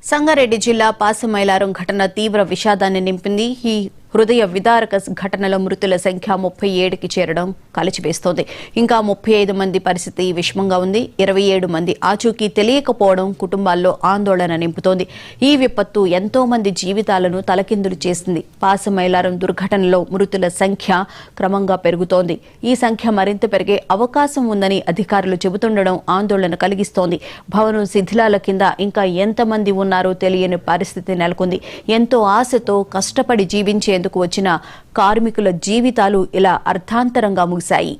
సంగారెడ్డి జిల్లా పాసమైలారం ఘటన తీవ్ర విషాదాన్ని నింపింది. ఈ హృదయ విదారక ఘటనలో మృతుల సంఖ్య 37కి చేరడం కలిచివేస్తోంది. ఇంకా 35 మంది పరిస్థితి విషమంగా ఉంది. 27 మంది ఆచూకీ తెలియకపోవడం కుటుంబాల్లో ఆందోళన నింపుతోంది. ఈ విపత్తు ఎంతో మంది జీవితాలను తలకిందులు చేసింది. పాసమైలారం దుర్ఘటనలో మృతుల సంఖ్య క్రమంగా పెరుగుతోంది. ఈ సంఖ్య మరింత పెరిగే అవకాశం ఉందని అధికారులు చెబుతుండడం ఆందోళన కలిగిస్తోంది. భవనం శిథిలాల కింద ఇంకా ఎంతమంది ఉన్నారో తెలియని పరిస్థితి నెలకొంది. ఎంతో ఆశతో కష్టపడి జీవించే వచ్చిన కార్మికుల జీవితాలు ఇలా అర్థాంతరంగా ముగిశాయి.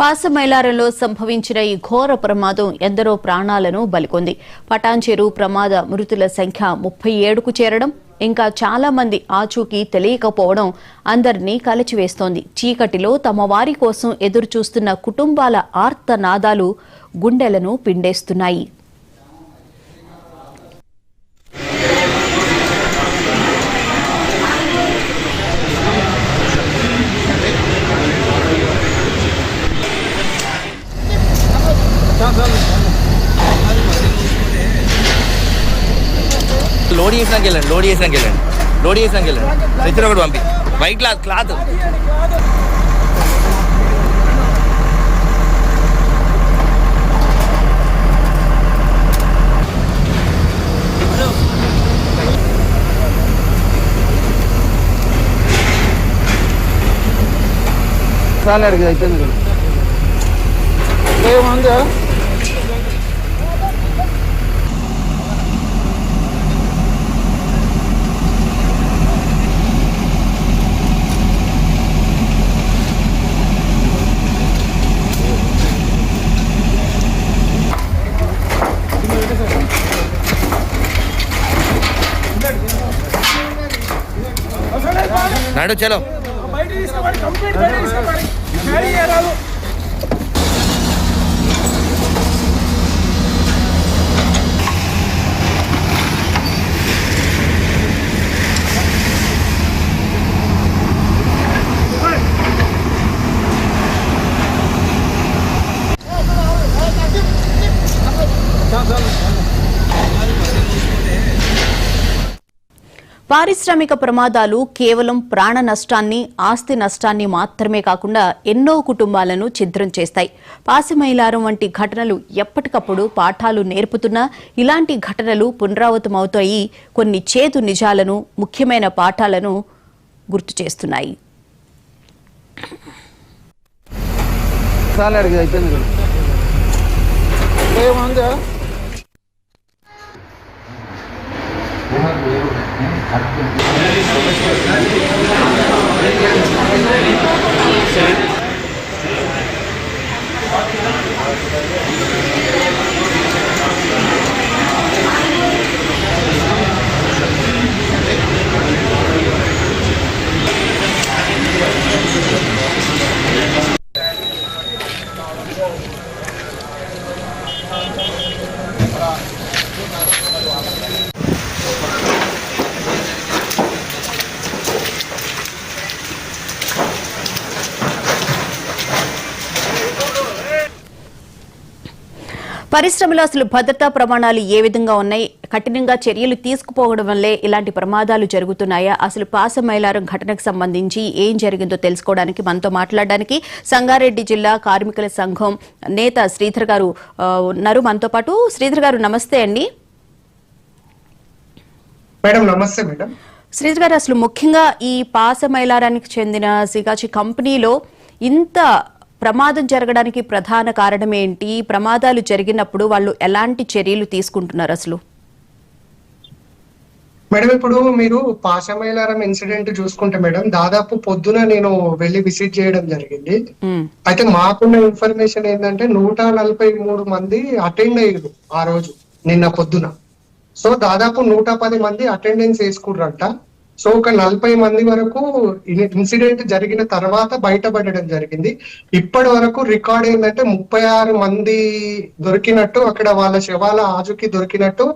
పాసమైలారంలో సంభవించిన ఈ ఘోర ప్రమాదం ఎందరో ప్రాణాలను బలికొంది. పటాన్చెరు ప్రమాద మృతుల సంఖ్య 37కు చేరడం, ఇంకా చాలా మంది ఆచూకీ తెలియకపోవడం అందరినీ కలిచివేస్తోంది. చీకటిలో తమ వారి కోసం ఎదురుచూస్తున్న కుటుంబాల ఆర్తనాదాలు గుండెలను పిండేస్తున్నాయి. లోడ్ చేసినాక వెళ్ళండి ఇద్దరు ఒకటి పంపి వైట్ క్లాత్ చాలా అడిగి అయిపోయింది ఏముందా నాడు చలో పారిశ్రామిక ప్రమాదాలు కేవలం ప్రాణ నష్టాన్ని, ఆస్తి నష్టాన్ని మాత్రమే కాకుండా ఎన్నో కుటుంబాలను ఛిద్రం చేస్తాయి. పాసమైలారం వంటి ఘటనలు ఎప్పటికప్పుడు పాఠాలు నేర్పుతున్నా ఇలాంటి ఘటనలు పునరావృతమవుతాయి. కొన్ని చేదు నిజాలను, ముఖ్యమైన పాఠాలను గుర్తు చేస్తున్నాయి. పరిశ్రమలో అసలు భద్రతా ప్రమాణాలు ఏ విధంగా ఉన్నాయి, కఠినంగా చర్యలు తీసుకుపోవడం వల్లే ఇలాంటి ప్రమాదాలు జరుగుతున్నాయా, అసలు పాసమైలారం ఘటనకు సంబంధించి ఏం జరిగిందో తెలుసుకోవడానికి మనతో మాట్లాడడానికి సంగారెడ్డి జిల్లా కార్మికుల సంఘం నేత శ్రీధర్ గారు ఉన్నారు మనతో పాటు. శ్రీధర్ గారు నమస్తే అండి. మేడం నమస్తే మేడం. శ్రీధర్ గారు, అసలు ముఖ్యంగా ఈ పాసమైలారానికి చెందిన సికాచి కంపెనీలో ఇంత ప్రమాదం జరగడానికి ప్రధాన కారణం ఏంటి? ప్రమాదాలు జరిగినప్పుడు వాళ్ళు ఎలాంటి చర్యలు తీసుకుంటున్నారు అసలు? మేడం ఇప్పుడు మీరు పాశమైలారం ఇన్సిడెంట్ చూసుకుంటే మేడం, దాదాపు పొద్దున నేను వెళ్ళి విజిట్ చేయడం జరిగింది. అయితే మాకున్న ఇన్ఫర్మేషన్ ఏంటంటే 143 మంది అటెండ్ అయ్యారు ఆ రోజు, నిన్న పొద్దున. సో దాదాపు 110 మంది అటెండెన్స్ వేసుకుర్రంట. సో ఒక 40 మంది వరకు ఇన్సిడెంట్ జరిగిన తర్వాత బయటపడడం జరిగింది. ఇప్పటి వరకు రికార్డ్ ఏంటంటే 36 మంది దొరికినట్టు, అక్కడ వాళ్ళ శవాల ఆజుకి దొరికినట్టు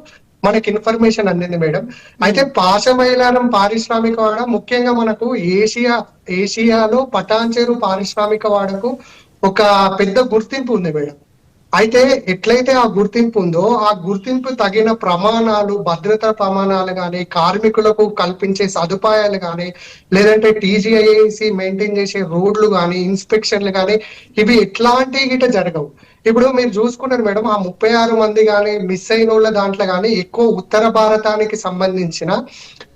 మనకి ఇన్ఫర్మేషన్ అందింది మేడం. అయితే పాశమైలారం పారిశ్రామిక వాడ ముఖ్యంగా మనకు ఏషియాలో పటాన్చెరు పారిశ్రామిక వాడకు ఒక పెద్ద గుర్తింపు ఉంది మేడం. అయితే ఎట్లయితే ఆ గుర్తింపు ఉందో, ఆ గుర్తింపు తగిన ప్రమాణాలు, భద్రతా ప్రమాణాలు కానీ, కార్మికులకు కల్పించే సదుపాయాలు కానీ, లేదంటే టీజీఐసి మెయింటైన్ చేసే రోడ్లు కానీ, ఇన్స్పెక్షన్లు కానీ, ఇవి ఎట్లాంటి గిట జరగవు. ఇప్పుడు మీరు చూసుకున్నారు మేడం, ఆ 36 మంది కానీ మిస్ అయిన వాళ్ళ దాంట్లో కానీ ఎక్కువ ఉత్తర భారతానికి సంబంధించిన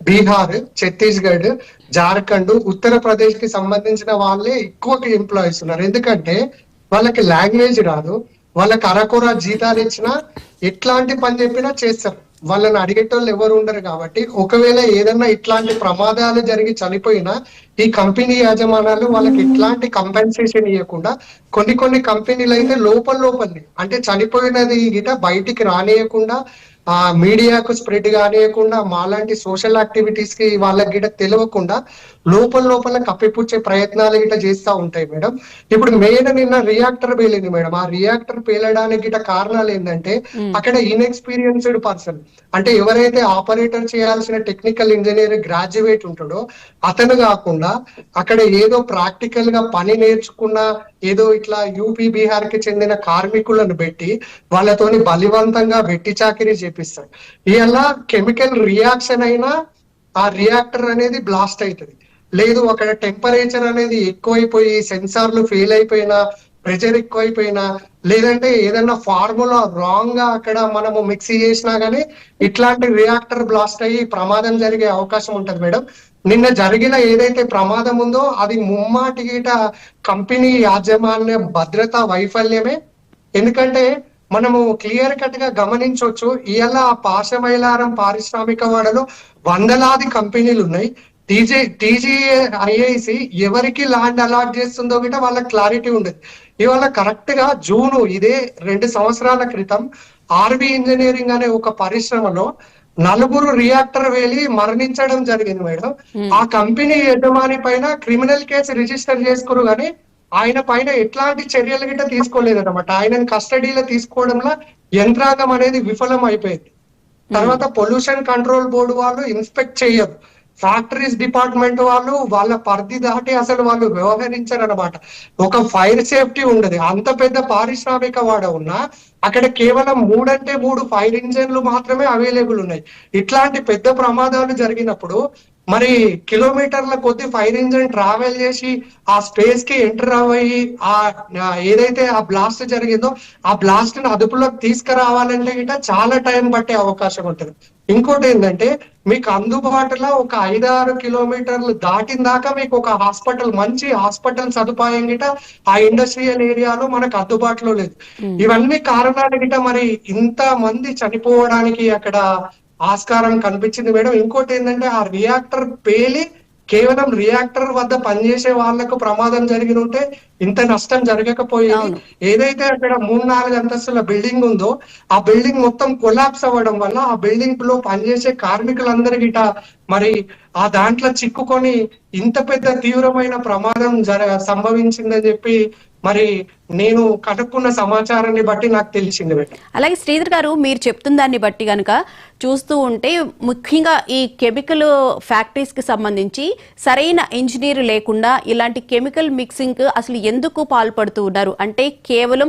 బీహార్, ఛత్తీస్గఢ్, జార్ఖండ్, ఉత్తరప్రదేశ్ కి సంబంధించిన వాళ్ళే ఎక్కువ ఎంప్లాయీస్ ఉన్నారు. ఎందుకంటే వాళ్ళకి లాంగ్వేజ్ రాదు, వాళ్ళకి అరకొర జీతాలు ఇచ్చినా ఎట్లాంటి పని చెప్పినా చేస్తారు, వాళ్ళని అడిగేటోళ్ళు ఎవరు ఉండరు. కాబట్టి ఒకవేళ ఏదన్నా ఇట్లాంటి ప్రమాదాలు జరిగి చనిపోయినా ఈ కంపెనీ యాజమానాలు వాళ్ళకి ఎట్లాంటి కంపెన్సేషన్ ఇవ్వకుండా కొన్ని కంపెనీలు అయితే లోపలనే అంటే చనిపోయినది గిట బయటికి రానియకుండా, ఆ మీడియాకు స్ప్రెడ్ కానియకుండా, మాలాంటి సోషల్ యాక్టివిటీస్ కి వాళ్ళకి గిట తెలియకుండా లోపల కప్పిపుచ్చే ప్రయత్నాలు గిట చేస్తూ ఉంటాయి మేడం. ఇప్పుడు మెయిన్ నిన్న రియాక్టర్ పేలింది మేడం. ఆ రియాక్టర్ పేలడానికి గిట కారణాలు ఏంటంటే అక్కడ ఇన్ఎక్స్పీరియన్స్డ్ పర్సన్, అంటే ఎవరైతే ఆపరేటర్ చేయాల్సిన టెక్నికల్ ఇంజనీర్ గ్రాడ్యుయేట్ ఉంటాడో అతను కాకుండా అక్కడ ఏదో ప్రాక్టికల్ గా పని నేర్చుకున్న ఏదో ఇట్లా యూపీ బీహార్ కి చెందిన కార్మికులను పెట్టి వాళ్ళతోని బలవంతంగా వెట్టి చాకిరీ చేపిస్తాడు. ఇలా కెమికల్ రియాక్షన్ అయినా ఆ రియాక్టర్ అనేది బ్లాస్ట్ అవుతుంది. లేదు అక్కడ టెంపరేచర్ అనేది ఎక్కువైపోయి సెన్సార్లు ఫెయిల్ అయిపోయినా, ప్రెషర్ ఎక్కువైపోయినా, లేదంటే ఏదైనా ఫార్ములా రాంగ్ గా అక్కడ మనము మిక్సీ చేసినా గానీ ఇట్లాంటి రియాక్టర్ బ్లాస్ట్ అయ్యి ప్రమాదం జరిగే అవకాశం ఉంటది మేడం. నిన్న జరిగిన ఏదైతే ప్రమాదం ఉందో అది ముమ్మాటి గీట కంపెనీ యాజమాన్య భద్రతా వైఫల్యమే. ఎందుకంటే మనము క్లియర్ కట్ గా గమనించవచ్చు, ఇవాళ ఆ పాశమైలారం పారిశ్రామిక వాడలో వందలాది కంపెనీలు ఉన్నాయి. టీజీఐసి ఎవరికి ల్యాండ్ అలాట్ చేస్తుందో గిట వాళ్ళకి క్లారిటీ ఉండదు. ఇవాళ కరెక్ట్ గా జూను ఇదే 2 సంవత్సరాల క్రితం ఆర్వి ఇంజనీరింగ్ అనే ఒక పరిశ్రమలో 4 రియాక్టర్ వేలి మరణించడం జరిగింది మేడం. ఆ కంపెనీ యజమాని పైన క్రిమినల్ కేసు రిజిస్టర్ చేసుకురు కానీ ఆయన పైన ఎట్లాంటి చర్యలు గిట్ట తీసుకోలేదన్నమాట. ఆయనను కస్టడీలో తీసుకోవడంలో యంత్రాంగం అనేది విఫలం అయిపోయింది. తర్వాత పొల్యూషన్ కంట్రోల్ బోర్డు వాళ్ళు ఇన్స్పెక్ట్ చేయరు, ఫ్యాక్టరీస్ డిపార్ట్మెంట్ వాళ్ళు వాళ్ళ పరిధి దాటి అసలు వాళ్ళు వ్యవహరించారు అనమాట. ఒక ఫైర్ సేఫ్టీ ఉండదు. అంత పెద్ద పారిశ్రామిక వాడ ఉన్నా అక్కడ కేవలం 3 ఫైర్ ఇంజన్లు మాత్రమే అవైలబుల్ ఉన్నాయి. ఇట్లాంటి పెద్ద ప్రమాదాలు జరిగినప్పుడు మరి కిలోమీటర్ల కొద్ది ఫైర్ ఇంజన్ ట్రావెల్ చేసి ఆ స్పేస్ కి ఎంటర్ అయ్యి ఆ ఏదైతే ఆ బ్లాస్ట్ జరిగిందో ఆ బ్లాస్ట్ ని అదుపులోకి తీసుకురావాలంటే గిట చాలా టైం పట్టే అవకాశం ఉంటుంది. ఇంకోటి ఏంటంటే మీకు అందుబాటులో ఒక 5-6 కిలోమీటర్లు దాటిన దాకా మీకు ఒక హాస్పిటల్, మంచి హాస్పిటల్ సదుపాయం గిట ఆ ఇండస్ట్రియల్ ఏరియాలో మనకు అందుబాటులో లేదు. ఇవన్నీ కారణాలు గిట మరి ఇంత మంది చనిపోవడానికి అక్కడ ఆస్కారం కనిపించింది మేడం. ఇంకోటి ఏంటంటే ఆ రియాక్టర్ పేలి కేవలం రియాక్టర్ వద్ద పనిచేసే వాళ్లకు ప్రమాదం జరిగి ఉంటే ఇంత నష్టం జరగకపోయేది. ఏదైతే అక్కడ 3-4 అంతస్తుల బిల్డింగ్ ఉందో ఆ బిల్డింగ్ మొత్తం కొలాప్స్ అవ్వడం వల్ల ఆ బిల్డింగ్ లో పనిచేసే కార్మికులందరికీ మరి ఆ దాంట్లో చిక్కుకొని ఇంత పెద్ద తీవ్రమైన ప్రమాదం సంభవించిందని చెప్పి మరి నేను కనుక్కున్న సమాచారాన్ని బట్టి నాకు తెలిసింది. అలాగే శ్రీధర్ గారు, మీరు చెప్తున్న దాన్ని బట్టి కనుక చూస్తూ ఉంటే ముఖ్యంగా ఈ కెమికల్ ఫ్యాక్టరీస్ కి సంబంధించి సరైన ఇంజనీర్ లేకుండా ఇలాంటి కెమికల్ మిక్సింగ్ అసలు ఎందుకు పాల్పడుతూ ఉన్నారు? అంటే కేవలం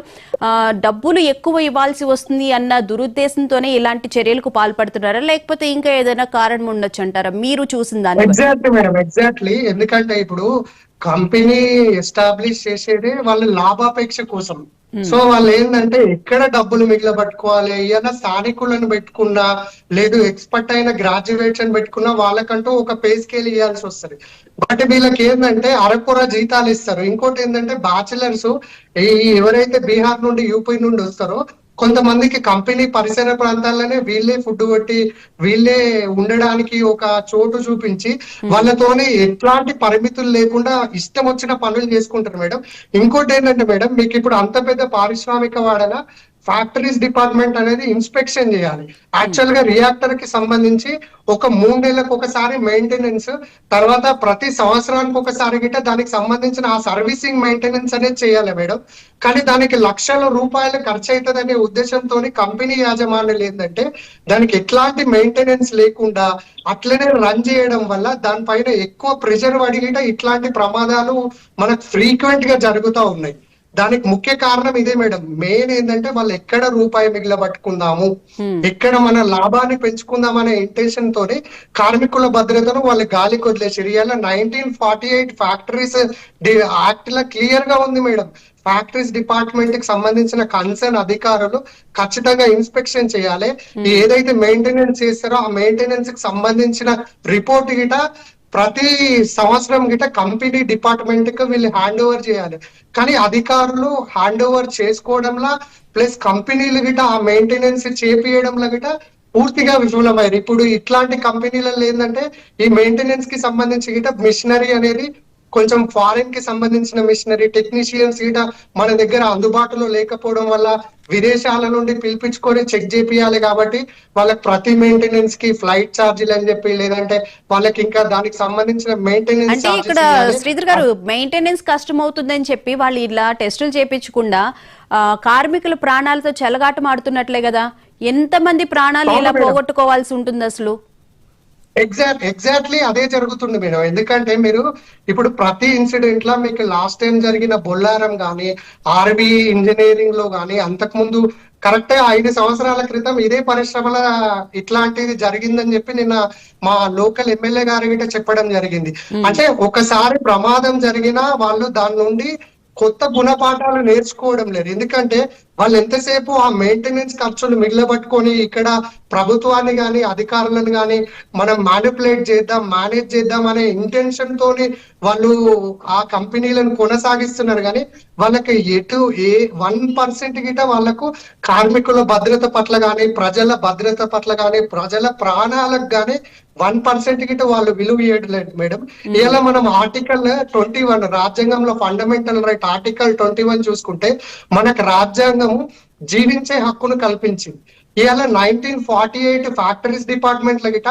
డబ్బులు ఎక్కువ ఇవ్వాల్సి వస్తుంది అన్న దురుద్దేశంతోనే ఇలాంటి చర్యలకు పాల్పడుతున్నారా, లేకపోతే ఇంకా ఏదైనా కారణం ఉండొచ్చు అంటారా మీరు చూసిన దాన్ని? Exactly madam, exactly. ఎందుకంటే ఇప్పుడు కంపెనీ ఎస్టాబ్లిష్ చేసేదే వాళ్ళు లాభాపేక్ష లాభాపేక్ష కోసం. సో వాళ్ళు ఏంటంటే ఎక్కడ డబ్బులు మిగిలబట్టుకోవాలి, ఏదైనా స్థానికులను పెట్టుకున్నా లేదు ఎక్స్పర్ట్ అయిన గ్రాడ్యుయేట్స్ అని పెట్టుకున్నా వాళ్ళకంటూ ఒక పే స్కేల్ ఇవ్వాల్సి వస్తుంది. బట్ వీళ్ళకి ఏంటంటే అరకొర జీతాలు ఇస్తారు. ఇంకోటి ఏంటంటే బ్యాచిలర్స్ ఎవరైతే బీహార్ నుండి యూపీ నుండి వస్తారో కొంతమందికి కంపెనీ పరిసర ప్రాంతాల్లోనే వీళ్ళే ఫుడ్ పెట్టి వీళ్ళే ఉండడానికి ఒక చోటు చూపించి వాళ్ళతోనే ఎట్లాంటి పరిమితులు లేకుండా ఇష్టం వచ్చిన పనులు చేసుకుంటారు మేడం. ఇంకోటి ఏంటంటే మేడం, మీకు ఇప్పుడు అంత పెద్ద పారిశ్రామిక వాడన ఫ్యాక్టరీస్ డిపార్ట్మెంట్ అనేది ఇన్స్పెక్షన్ చేయాలి. యాక్చువల్ గా రియాక్టర్ కి సంబంధించి ఒక 3 నెలలకు ఒకసారి మెయింటెనెన్స్, తర్వాత ప్రతి సంవత్సరానికి ఒకసారి గిట్ట దానికి సంబంధించిన ఆ సర్వీసింగ్ మెయింటెనెన్స్ అనేది చేయాలి మేడం. కానీ దానికి లక్షల రూపాయలు ఖర్చు అవుతుందనే ఉద్దేశంతో కంపెనీ యాజమాన్యులు ఏంటంటే దానికి ఎట్లాంటి మెయింటెనెన్స్ లేకుండా అట్లనే రన్ చేయడం వల్ల దానిపైన ఎక్కువ ప్రెషర్ పడి ఇట్లాంటి ప్రమాదాలు మనకు ఫ్రీక్వెంట్ గా జరుగుతూ ఉన్నాయి. దానికి ముఖ్య కారణం ఇదే మేడం. మెయిన్ ఏంటంటే వాళ్ళు ఎక్కడ రూపాయి మిగిలబట్టుకుందాము, ఎక్కడ మన లాభాన్ని పెంచుకుందాం అనే ఇంటెన్షన్ తోని కార్మికుల భద్రతను వాళ్ళు గాలికి వదిలేసారు. ఇవాళ 1948 ఫ్యాక్టరీస్ యాక్ట్ లా క్లియర్ గా ఉంది మేడం. ఫ్యాక్టరీస్ డిపార్ట్మెంట్ కి సంబంధించిన కన్సర్న్ అధికారులు ఖచ్చితంగా ఇన్స్పెక్షన్ చేయాలి. ఏదైతే మెయింటెనెన్స్ చేస్తారో ఆ మెయింటెనెన్స్ కి సంబంధించిన రిపోర్ట్ గిట ప్రతి సంవత్సరం గిట కంపెనీ డిపార్ట్మెంట్ కి వీళ్ళు హ్యాండ్ ఓవర్ చేయాలి. కానీ అధికారులు హ్యాండ్ ఓవర్ చేసుకోవడంలో ప్లస్ కంపెనీలు గిట ఆ మెయింటెనెన్స్ చేపియడంలో గిట పూర్తిగా విఫలమయ్యారు. ఇప్పుడు ఇట్లాంటి కంపెనీలలో ఏంటంటే ఈ మెయింటెనెన్స్ కి సంబంధించి గిట మిషనరీ అనేది కొంచెం ఫారెన్ కి సంబంధించిన మిషనరీ టెక్నీషియన్స్ గిట మన దగ్గర అందుబాటులో లేకపోవడం వల్ల విదేశాల నుండి పిలిపించుకొని చెక్ చేపియాలి. కాబట్టి వాళ్ళకి ప్రతి మెయింటెనెన్స్ కి ఫ్లైట్ ఛార్జీలు అని చెప్పి లేదంటే వాళ్ళకి ఇంకా దానికి సంబంధించిన మెయింటెనెన్స్ అంటే ఇక్కడ శ్రీధర్ గారు మెయింటెనెన్స్ కష్టం అవుతుందని చెప్పి వాళ్ళు ఇలా టెస్టులు చేయించకుండా కార్మికుల ప్రాణాలతో చెలగాటమాడుతున్నట్లే కదా. ఎంతమంది ప్రాణాలు ఇలా పోగొట్టుకోవాల్సి ఉంటుంది అసలు? ఎగ్జాక్ట్లీ అదే జరుగుతుంది మేడం. ఎందుకంటే మీరు ఇప్పుడు ప్రతి ఇన్సిడెంట్ లా మీకు లాస్ట్ టైం జరిగిన బొల్లారం గానీ ఆర్బీ ఇంజనీరింగ్ లో గానీ అంతకుముందు కరెక్ట్ 5 సంవత్సరాల క్రితం ఇదే పరిశ్రమల ఇట్లాంటిది జరిగిందని చెప్పి నిన్న మా లోకల్ ఎమ్మెల్యే గారి గిట్ట చెప్పడం జరిగింది. అంటే ఒకసారి ప్రమాదం జరిగినా వాళ్ళు దాని నుండి కొత్త గుణపాఠాలు నేర్చుకోవడం లేదు. ఎందుకంటే వాళ్ళు ఎంతసేపు ఆ మెయింటెనెన్స్ ఖర్చులు మిగిలబట్టుకొని ఇక్కడ ప్రభుత్వాన్ని కానీ అధికారులను కానీ మనం మ్యానిపులేట్ చేద్దాం, మేనేజ్ చేద్దాం అనే ఇంటెన్షన్ తోని వాళ్ళు ఆ కంపెనీలను కొనసాగిస్తున్నారు. కానీ వాళ్ళకి ఏ 1% గిట వాళ్ళకు కార్మికుల భద్రత పట్ల కానీ ప్రజల భద్రత పట్ల కానీ ప్రజల ప్రాణాలకు కానీ 1% గిట వాళ్ళు విలువ ఇవ్వట్లేదు మేడం. ఇలా మనం ఆర్టికల్ 21 రాజ్యాంగంలో ఫండమెంటల్ రైట్ ఆర్టికల్ 21 చూసుకుంటే మనకు రాజ్యాంగము జీవించే హక్కును కల్పించింది. ఇవాళ 1948 ఫ్యాక్టరీస్ డిపార్ట్మెంట్ లో గిట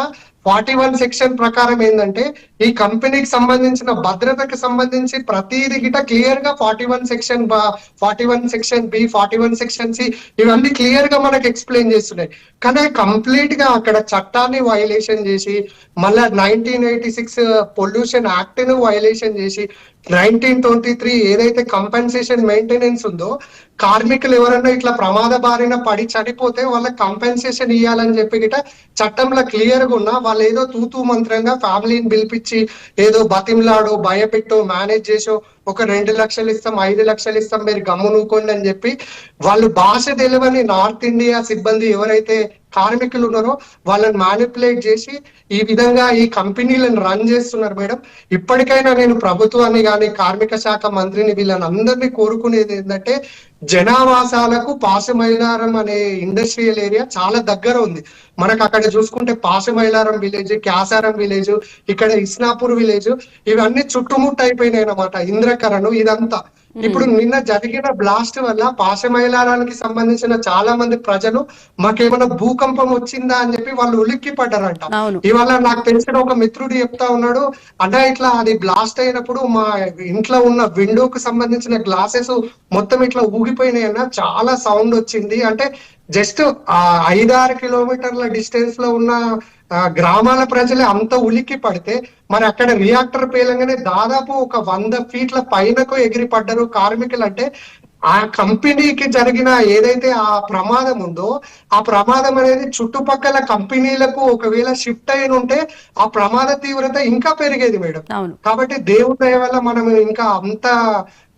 41 సెక్షన్ ప్రకారం ఏంటంటే ఈ కంపెనీకి సంబంధించిన భద్రతకు సంబంధించి ప్రతిది గిట క్లియర్ గా 41 సెక్షన్ బి, 41 సెక్షన్ సి ఇవన్నీ క్లియర్ గా మనకు ఎక్స్ప్లెయిన్ చేస్తున్నాయి. కానీ కంప్లీట్ గా అక్కడ చట్టాన్ని వైలేషన్ చేసి మళ్ళా 1986 పొల్యూషన్ యాక్ట్ ను వైలేషన్ చేసి 1923 ఏదైతే కంపెన్సేషన్ మెయింటెనెన్స్ ఉందో కార్మికులు ఎవరన్నా ఇట్లా ప్రమాద బారిన పడి చనిపోతే వాళ్ళకి కంపెన్సేషన్ ఇవ్వాలని చెప్పి గిట చట్టంలో క్లియర్ గా ఉన్నా వాళ్ళు ఏదో తూతూ మంత్రంగా ఫ్యామిలీని పిలిపించి ఏదో బతిమలాడో భయపెట్టో మేనేజ్ చేసో ఒక 2 లక్షలు ఇస్తాం 5 లక్షలు ఇస్తాం మీరు గమ్మునూకోండి అని చెప్పి వాళ్ళు భాష తెలియని నార్త్ ఇండియా సిబ్బంది ఎవరైతే కార్మికులు ఉన్నారో వాళ్ళని మ్యానిపులేట్ చేసి ఈ విధంగా ఈ కంపెనీలను రన్ చేస్తున్నారు మేడం. ఇప్పటికైనా నేను ప్రభుత్వాన్ని కానీ కార్మిక శాఖ మంత్రిని వీళ్ళని అందరినీ కోరుకునేది ఏంటంటే జనావాసాలకు పాశమైలారం అనే ఇండస్ట్రియల్ ఏరియా చాలా దగ్గర ఉంది. మనకు అక్కడ చూసుకుంటే పాశమైలారం విలేజ్, క్యాసారం విలేజ్, ఇక్కడ ఇస్నాపూర్ విలేజ్ ఇవన్నీ చుట్టుముట్టు అయిపోయినాయి అన్నమాట. ఇంద్రకరణు ఇదంతా ఇప్పుడు నిన్న జరిగిన బ్లాస్ట్ వల్ల పాశమైలారానికి సంబంధించిన చాలా మంది ప్రజలు మాకేమైనా భూకంపం వచ్చిందా అని చెప్పి వాళ్ళు ఉలిక్కి పడ్డారంట. ఇవాళ నాకు తెలిసిన ఒక మిత్రుడు చెప్తా ఉన్నాడు, అంటే ఇట్లా అది బ్లాస్ట్ అయినప్పుడు మా ఇంట్లో ఉన్న విండోకి సంబంధించిన గ్లాసెస్ మొత్తం ఇట్లా ఊగిపోయినాయి అన్న, చాలా సౌండ్ వచ్చింది. అంటే జస్ట్ 5-6 కిలోమీటర్ల డిస్టెన్స్ లో ఉన్న గ్రామాల ప్రజలే అంత ఉలిక్కి పడితే మరి అక్కడ రియాక్టర్ పేలంగానే దాదాపు ఒక 100 ఫీట్ల పైనకు ఎగిరి పడ్డారు కార్మికులు. అంటే ఆ కంపెనీకి జరిగిన ఏదైతే ఆ ప్రమాదం ఉందో ఆ ప్రమాదం అనేది చుట్టుపక్కల కంపెనీలకు ఒకవేళ షిఫ్ట్ అయిన ఉంటే ఆ ప్రమాద తీవ్రత ఇంకా పెరిగేది మేడం. కాబట్టి దేవుడి దయ వల్ల మనం ఇంకా అంత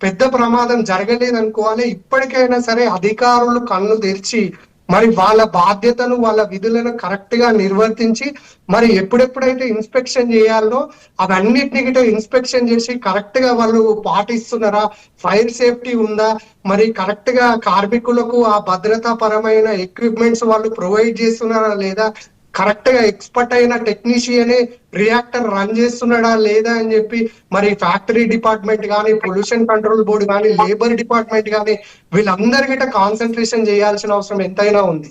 పెద్ద ప్రమాదం జరగలేదు అనుకోవాలి. ఇప్పటికైనా సరే అధికారులు కళ్ళు తెరిచి మరి వాళ్ళ బాధ్యతను వాళ్ళ విధులను కరెక్ట్ గా నిర్వర్తించి మరి ఎప్పుడెప్పుడైతే ఇన్స్పెక్షన్ చేయాలో అవన్నిటిని గిట్ట ఇన్స్పెక్షన్ చేసి కరెక్ట్ గా వాళ్ళు పాటిస్తున్నారా, ఫైర్ సేఫ్టీ ఉందా, మరి కరెక్ట్ గా కార్మికులకు ఆ భద్రతా పరమైన ఎక్విప్మెంట్స్ వాళ్ళు ప్రొవైడ్ చేస్తున్నారా లేదా, కరెక్ట్ గా ఎక్స్పర్ట్ అయిన టెక్నీషియనే రియాక్టర్ రన్ చేస్తున్నాడా లేదా అని చెప్పి మరి ఫ్యాక్టరీ డిపార్ట్మెంట్ కానీ, పొల్యూషన్ కంట్రోల్ బోర్డు కానీ, లేబర్ డిపార్ట్మెంట్ కానీ వీళ్ళందరికీ కాన్సన్ట్రేషన్ చేయాల్సిన అవసరం ఎంతైనా ఉంది.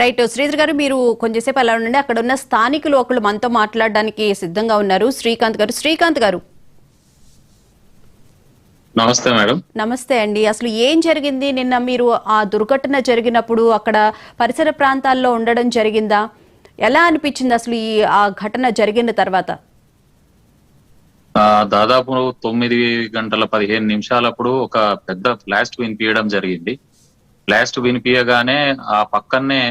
రైట్ శ్రీధర్ గారు, మీరు కొంచెంసేపు అలా ఉండండి. అక్కడ ఉన్న స్థానికులు ఒకళ్ళు మనతో మాట్లాడడానికి సిద్ధంగా ఉన్నారు. శ్రీకాంత్ గారు నమస్తే మేడం. నమస్తే అండి. అసలు ఏం జరిగింది నిన్న? మీరు ఆ దుర్ఘటన జరిగినప్పుడు అక్కడ పరిసర ప్రాంతాల్లో ఉండడం జరిగిందా? ఎలా అనిపించింది అసలు ఆ ఘటన జరిగిన తర్వాత? దాదాపు 9:15 ఒక పెద్ద బ్లాస్ట్ వినిపించడం జరిగింది. బ్లాస్ట్ వినిపించగానే ఆ పక్కనే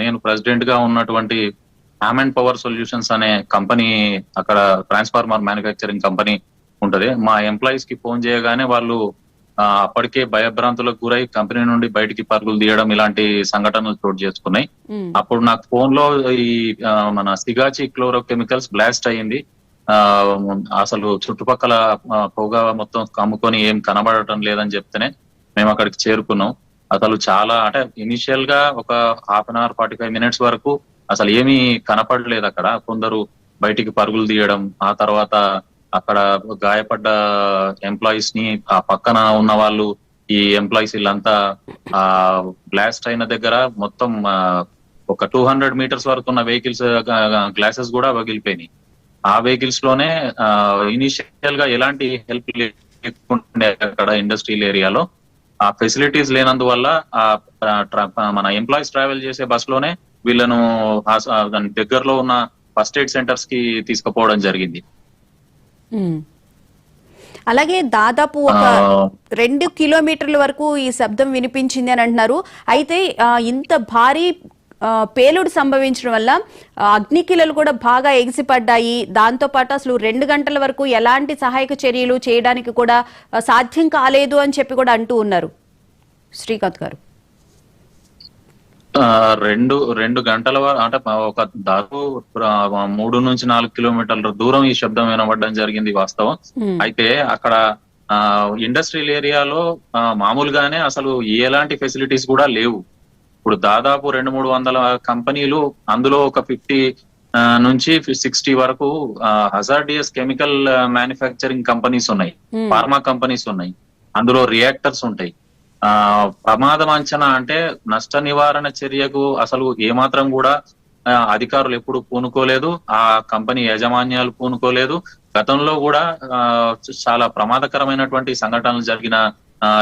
నేను ప్రెసిడెంట్ గా ఉన్నటువంటి హామ్ అండ్ పవర్ సొల్యూషన్స్ అనే కంపెనీ, అక్కడ ట్రాన్స్ఫార్మర్ మ్యానుఫ్యాక్చరింగ్ కంపెనీ ఉంటది. మా ఎంప్లాయీస్ కి ఫోన్ చేయగానే వాళ్ళు అప్పటికే భయభ్రాంతులకు గురై కంపెనీ నుండి బయటికి పరుగులు తీయడం ఇలాంటి సంఘటనలు చోటు చేసుకున్నాయి. అప్పుడు నాకు ఫోన్ లో ఈ మన సిగాచి క్లోరోకెమికల్స్ బ్లాస్ట్ అయ్యింది, అసలు చుట్టుపక్కల పొగ మొత్తం కమ్ముకొని ఏం కనబడటం లేదని చెప్తేనే మేము అక్కడికి చేరుకున్నాం. అసలు చాలా అంటే ఇనిషియల్ గా ఒక 1/2 అవర్ 45 మినిట్స్ వరకు అసలు ఏమీ కనపడలేదు. అక్కడ కొందరు బయటికి పరుగులు తీయడం, ఆ తర్వాత అక్కడ గాయపడ్డ ఎంప్లాయీస్ ని ఆ పక్కన ఉన్న వాళ్ళు, ఈ ఎంప్లాయీస్ వీళ్ళంతా ఆ బ్లాస్ట్ అయిన దగ్గర మొత్తం ఒక 200 మీటర్స్ వరకు ఉన్న వెహికల్స్ గ్లాసెస్ కూడా పగిలిపోయినాయి. ఆ వెహికల్స్ లోనే ఇనిషియల్ గా ఎలాంటి హెల్ప్ లేకుండే అక్కడ ఇండస్ట్రియల్ ఏరియాలో. ఆ ఫెసిలిటీస్ లేనందువల్ల మన ఎంప్లాయీస్ ట్రావెల్ చేసే బస్ లోనే వీళ్ళను దగ్గరలో ఉన్న ఫస్ట్ ఎయిడ్ సెంటర్స్ కి తీసుకుపోవడం జరిగింది. అలాగే దాదాపు ఒక 2 కిలోమీటర్ల వరకు ఈ శబ్దం వినిపించింది అని అంటున్నారు. అయితే ఇంత భారీ పేలుడు సంభవించడం వల్ల అగ్నికిలలు కూడా బాగా ఎగిసిపడ్డాయి. దాంతో పాటు అసలు 2 గంటల వరకు ఎలాంటి సహాయక చర్యలు చేయడానికి కూడా సాధ్యం కాలేదు అని చెప్పి కూడా అంటూ ఉన్నారు. శ్రీకాంత్ గారు, 2 గంటల అంటే ఒక దాదాపు 3 నుంచి 4 కిలోమీటర్ల దూరం ఈ శబ్దం వినబడడం జరిగింది వాస్తవం. అయితే అక్కడ ఇండస్ట్రియల్ ఏరియాలో మామూలుగానే అసలు ఎలాంటి ఫెసిలిటీస్ కూడా లేవు. ఇప్పుడు దాదాపు 200-300 కంపెనీలు, అందులో ఒక 50 నుంచి 60 వరకు హజార్డియస్ కెమికల్ మ్యానుఫ్యాక్చరింగ్ కంపెనీస్ ఉన్నాయి, ఫార్మా కంపెనీస్ ఉన్నాయి, అందులో రియాక్టర్స్ ఉంటాయి. ప్రమాదం అంచనా అంటే నష్ట నివారణ చర్యకు అసలు ఏమాత్రం కూడా అధికారులు ఎప్పుడు పూనుకోలేదు, ఆ కంపెనీ యాజమాన్యాలు పూనుకోలేదు. గతంలో కూడా చాలా ప్రమాదకరమైనటువంటి సంఘటనలు జరిగిన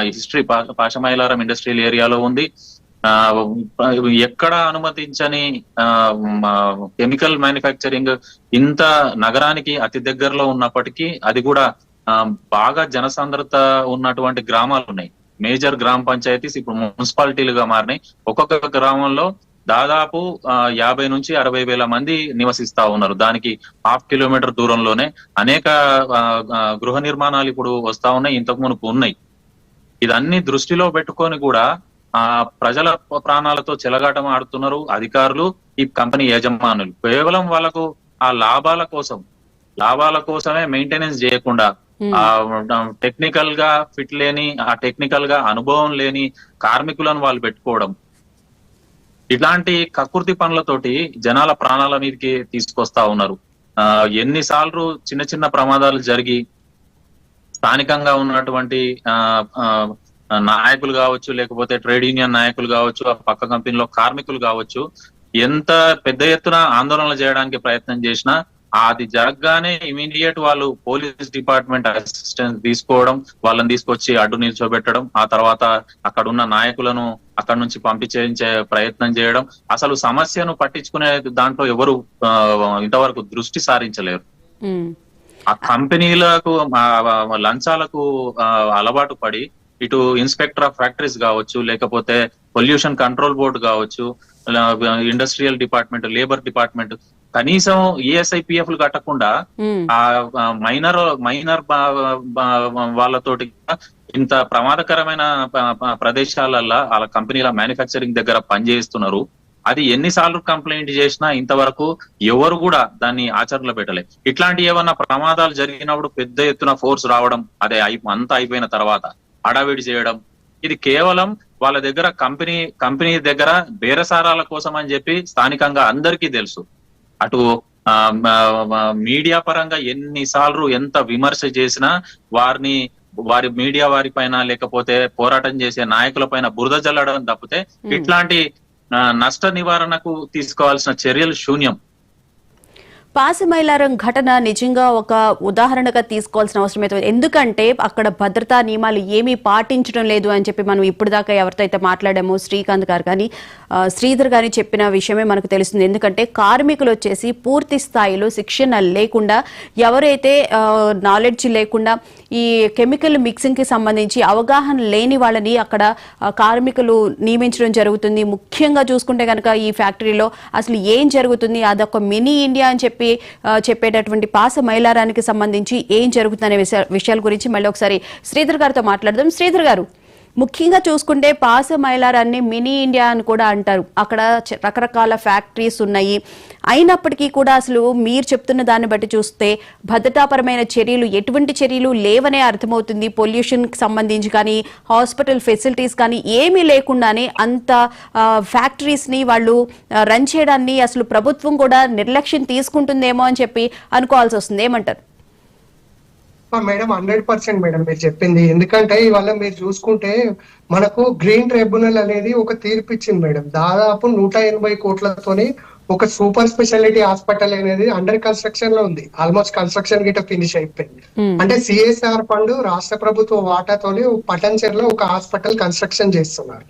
హిస్టరీ పాశమైలారం ఇండస్ట్రియల్ ఏరియాలో ఉంది. ఎక్కడ అనుమతించని కెమికల్ మ్యానుఫ్యాక్చరింగ్ ఇంత నగరానికి అతి దగ్గరలో ఉన్నప్పటికీ, అది కూడా బాగా జనసాంద్రత ఉన్నటువంటి గ్రామాలు ఉన్నాయి. మేజర్ గ్రామ పంచాయతీస్ ఇప్పుడు మున్సిపాలిటీలుగా మారినాయి. ఒక్కొక్క గ్రామంలో దాదాపు 50 నుంచి 60 వేల మంది నివసిస్తా ఉన్నారు. దానికి 1/2 కిలోమీటర్ దూరంలోనే అనేక గృహ నిర్మాణాలు ఇప్పుడు వస్తా ఉన్నాయి, ఇంతకు మునుపు ఉన్నాయి. ఇదన్నీ దృష్టిలో పెట్టుకొని కూడా ప్రజల ప్రాణాలతో చెలగాటం ఆడుతున్నారు అధికారులు, ఈ కంపెనీ యజమానులు. కేవలం వాళ్ళకు ఆ లాభాల కోసమే మెయింటెనెన్స్ చేయకుండా, ఆ టెక్నికల్ గా ఫిట్ లేని, ఆ టెక్నికల్ గా అనుభవం లేని కార్మికులను వాళ్ళు పెట్టుకోవడం, ఇట్లాంటి కకృతి పనులతోటి జనాల ప్రాణాల మీదకి తీసుకొస్తా ఉన్నారు. ఎన్నిసార్లు చిన్న చిన్న ప్రమాదాలు జరిగి స్థానికంగా ఉన్నటువంటి నాయకులు కావచ్చు, లేకపోతే ట్రేడ్ యూనియన్ నాయకులు కావచ్చు, ఆ పక్క కంపెనీలో కార్మికులు కావచ్చు, ఎంత పెద్ద ఎత్తున ఆందోళనలు చేయడానికి ప్రయత్నం చేసినా అది జరగగానే ఇమీడియట్ వాళ్ళు పోలీస్ డిపార్ట్మెంట్ అసిస్టెన్స్ తీసుకోవడం, వాళ్ళని తీసుకొచ్చి అడ్డు నిల్చోబెట్టడం, ఆ తర్వాత అక్కడ ఉన్న నాయకులను అక్కడ నుంచి పంపించే ప్రయత్నం చేయడం. అసలు సమస్యను పట్టించుకునే దాంట్లో ఎవరు ఇంతవరకు దృష్టి సారించలేరు. ఆ కంపెనీలకు లంచాలకు అలవాటు పడి ఇటు ఇన్స్పెక్టర్ ఆఫ్ ఫ్యాక్టరీస్ కావచ్చు, లేకపోతే పొల్యూషన్ కంట్రోల్ బోర్డు కావచ్చు, ఇండస్ట్రియల్ డిపార్ట్మెంట్, లేబర్ డిపార్ట్మెంట్ కనీసం ESIPFలు కట్టకుండా ఆ మైనర్ వాళ్ళతోటి ఇంత ప్రమాదకరమైన ప్రదేశాలల్లో వాళ్ళ కంపెనీల మ్యానుఫ్యాక్చరింగ్ దగ్గర పనిచేస్తున్నారు. అది ఎన్నిసార్లు కంప్లైంట్ చేసినా ఇంతవరకు ఎవరు కూడా దాన్ని ఆచరణలో పెట్టలే. ఇట్లాంటి ఏమన్నా ప్రమాదాలు జరిగినప్పుడు పెద్ద ఎత్తున ఫోర్స్ రావడం, అదే అంతా అయిపోయిన తర్వాత హడావిడి చేయడం, ఇది కేవలం వాళ్ళ దగ్గర కంపెనీ దగ్గర బేరసారాల కోసం అని చెప్పి స్థానికంగా అందరికీ తెలుసు. అటు మీడియా పరంగా ఎన్నిసార్లు ఎంత విమర్శ చేసినా వారి మీడియా వారి పైన లేకపోతే పోరాటం చేసే నాయకుల పైన బురద జల్లడం తప్పితే ఇట్లాంటి నష్ట నివారణకు తీసుకోవాల్సిన చర్యలు శూన్యం. పాసమైలారం ఘటన నిజంగా ఒక ఉదాహరణగా తీసుకోవాల్సిన అవసరం అయితే, ఎందుకంటే అక్కడ భద్రతా నియమాలు ఏమీ పాటించడం లేదు అని చెప్పి మనం ఇప్పుడు దాకా ఎవరితో అయితే మాట్లాడామో శ్రీకాంత్ గారు కానీ శ్రీధర్ గాని చెప్పిన విషయమే మనకు తెలుస్తుంది. ఎందుకంటే కార్మికులు వచ్చేసి పూర్తి స్థాయిలో శిక్షణ లేకుండా, ఎవరైతే నాలెడ్జ్ లేకుండా ఈ కెమికల్ మిక్సింగ్ కి సంబంధించి అవగాహన లేని వాళ్ళని అక్కడ కార్మికులు నియమించడం జరుగుతుంది. ముఖ్యంగా చూసుకుంటే కనుక ఈ ఫ్యాక్టరీలో అసలు ఏం జరుగుతుంది, అదొక మినీ ఇండియా అని చెప్పేటటువంటి పాసమైలారానికి సంబంధించి ఏం జరుగుతుందనే విషయాల గురించి మళ్ళీ ఒకసారి శ్రీధర్ గారితో మాట్లాడదాం. శ్రీధర్ గారు, ముఖ్యంగా చూసుకుంటే పాసమైలారాన్ని మినీ ఇండియా అని కూడా అంటారు. అక్కడ రకరకాల ఫ్యాక్టరీస్ ఉన్నాయి. అయినప్పటికీ కూడా అసలు మీరు చెప్తున్న దాన్ని బట్టి చూస్తే భద్రతాపరమైన చర్యలు, ఎటువంటి చర్యలు లేవనే అర్థమవుతుంది. పొల్యూషన్ కి సంబంధించి కానీ, హాస్పిటల్ ఫెసిలిటీస్ కానీ ఏమీ లేకుండానే అంత ఫ్యాక్టరీస్ ని వాళ్ళు రన్ చేయడాన్ని అసలు ప్రభుత్వం కూడా నిర్లక్ష్యం తీసుకుంటుందేమో అని చెప్పి అనుకోవాల్సి వస్తుంది. ఏమంటారు? మేడం 100% మేడం మీరు చెప్పింది. ఎందుకంటే ఇవాళ మీరు చూసుకుంటే మనకు గ్రీన్ ట్రిబ్యునల్ అనేది ఒక తీర్పు ఇచ్చింది మేడం. దాదాపు 180 కోట్లతోని ఒక సూపర్ స్పెషాలిటీ హాస్పిటల్ అనేది అండర్ కన్స్ట్రక్షన్ లో ఉంది. ఆల్మోస్ట్ కన్స్ట్రక్షన్ గిట్ట ఫినిష్ అయిపోయింది. అంటే CSR ఫండ్ రాష్ట్ర ప్రభుత్వ వాటాతోని పటంచెర్లో ఒక హాస్పిటల్ కన్స్ట్రక్షన్ చేస్తున్నారు.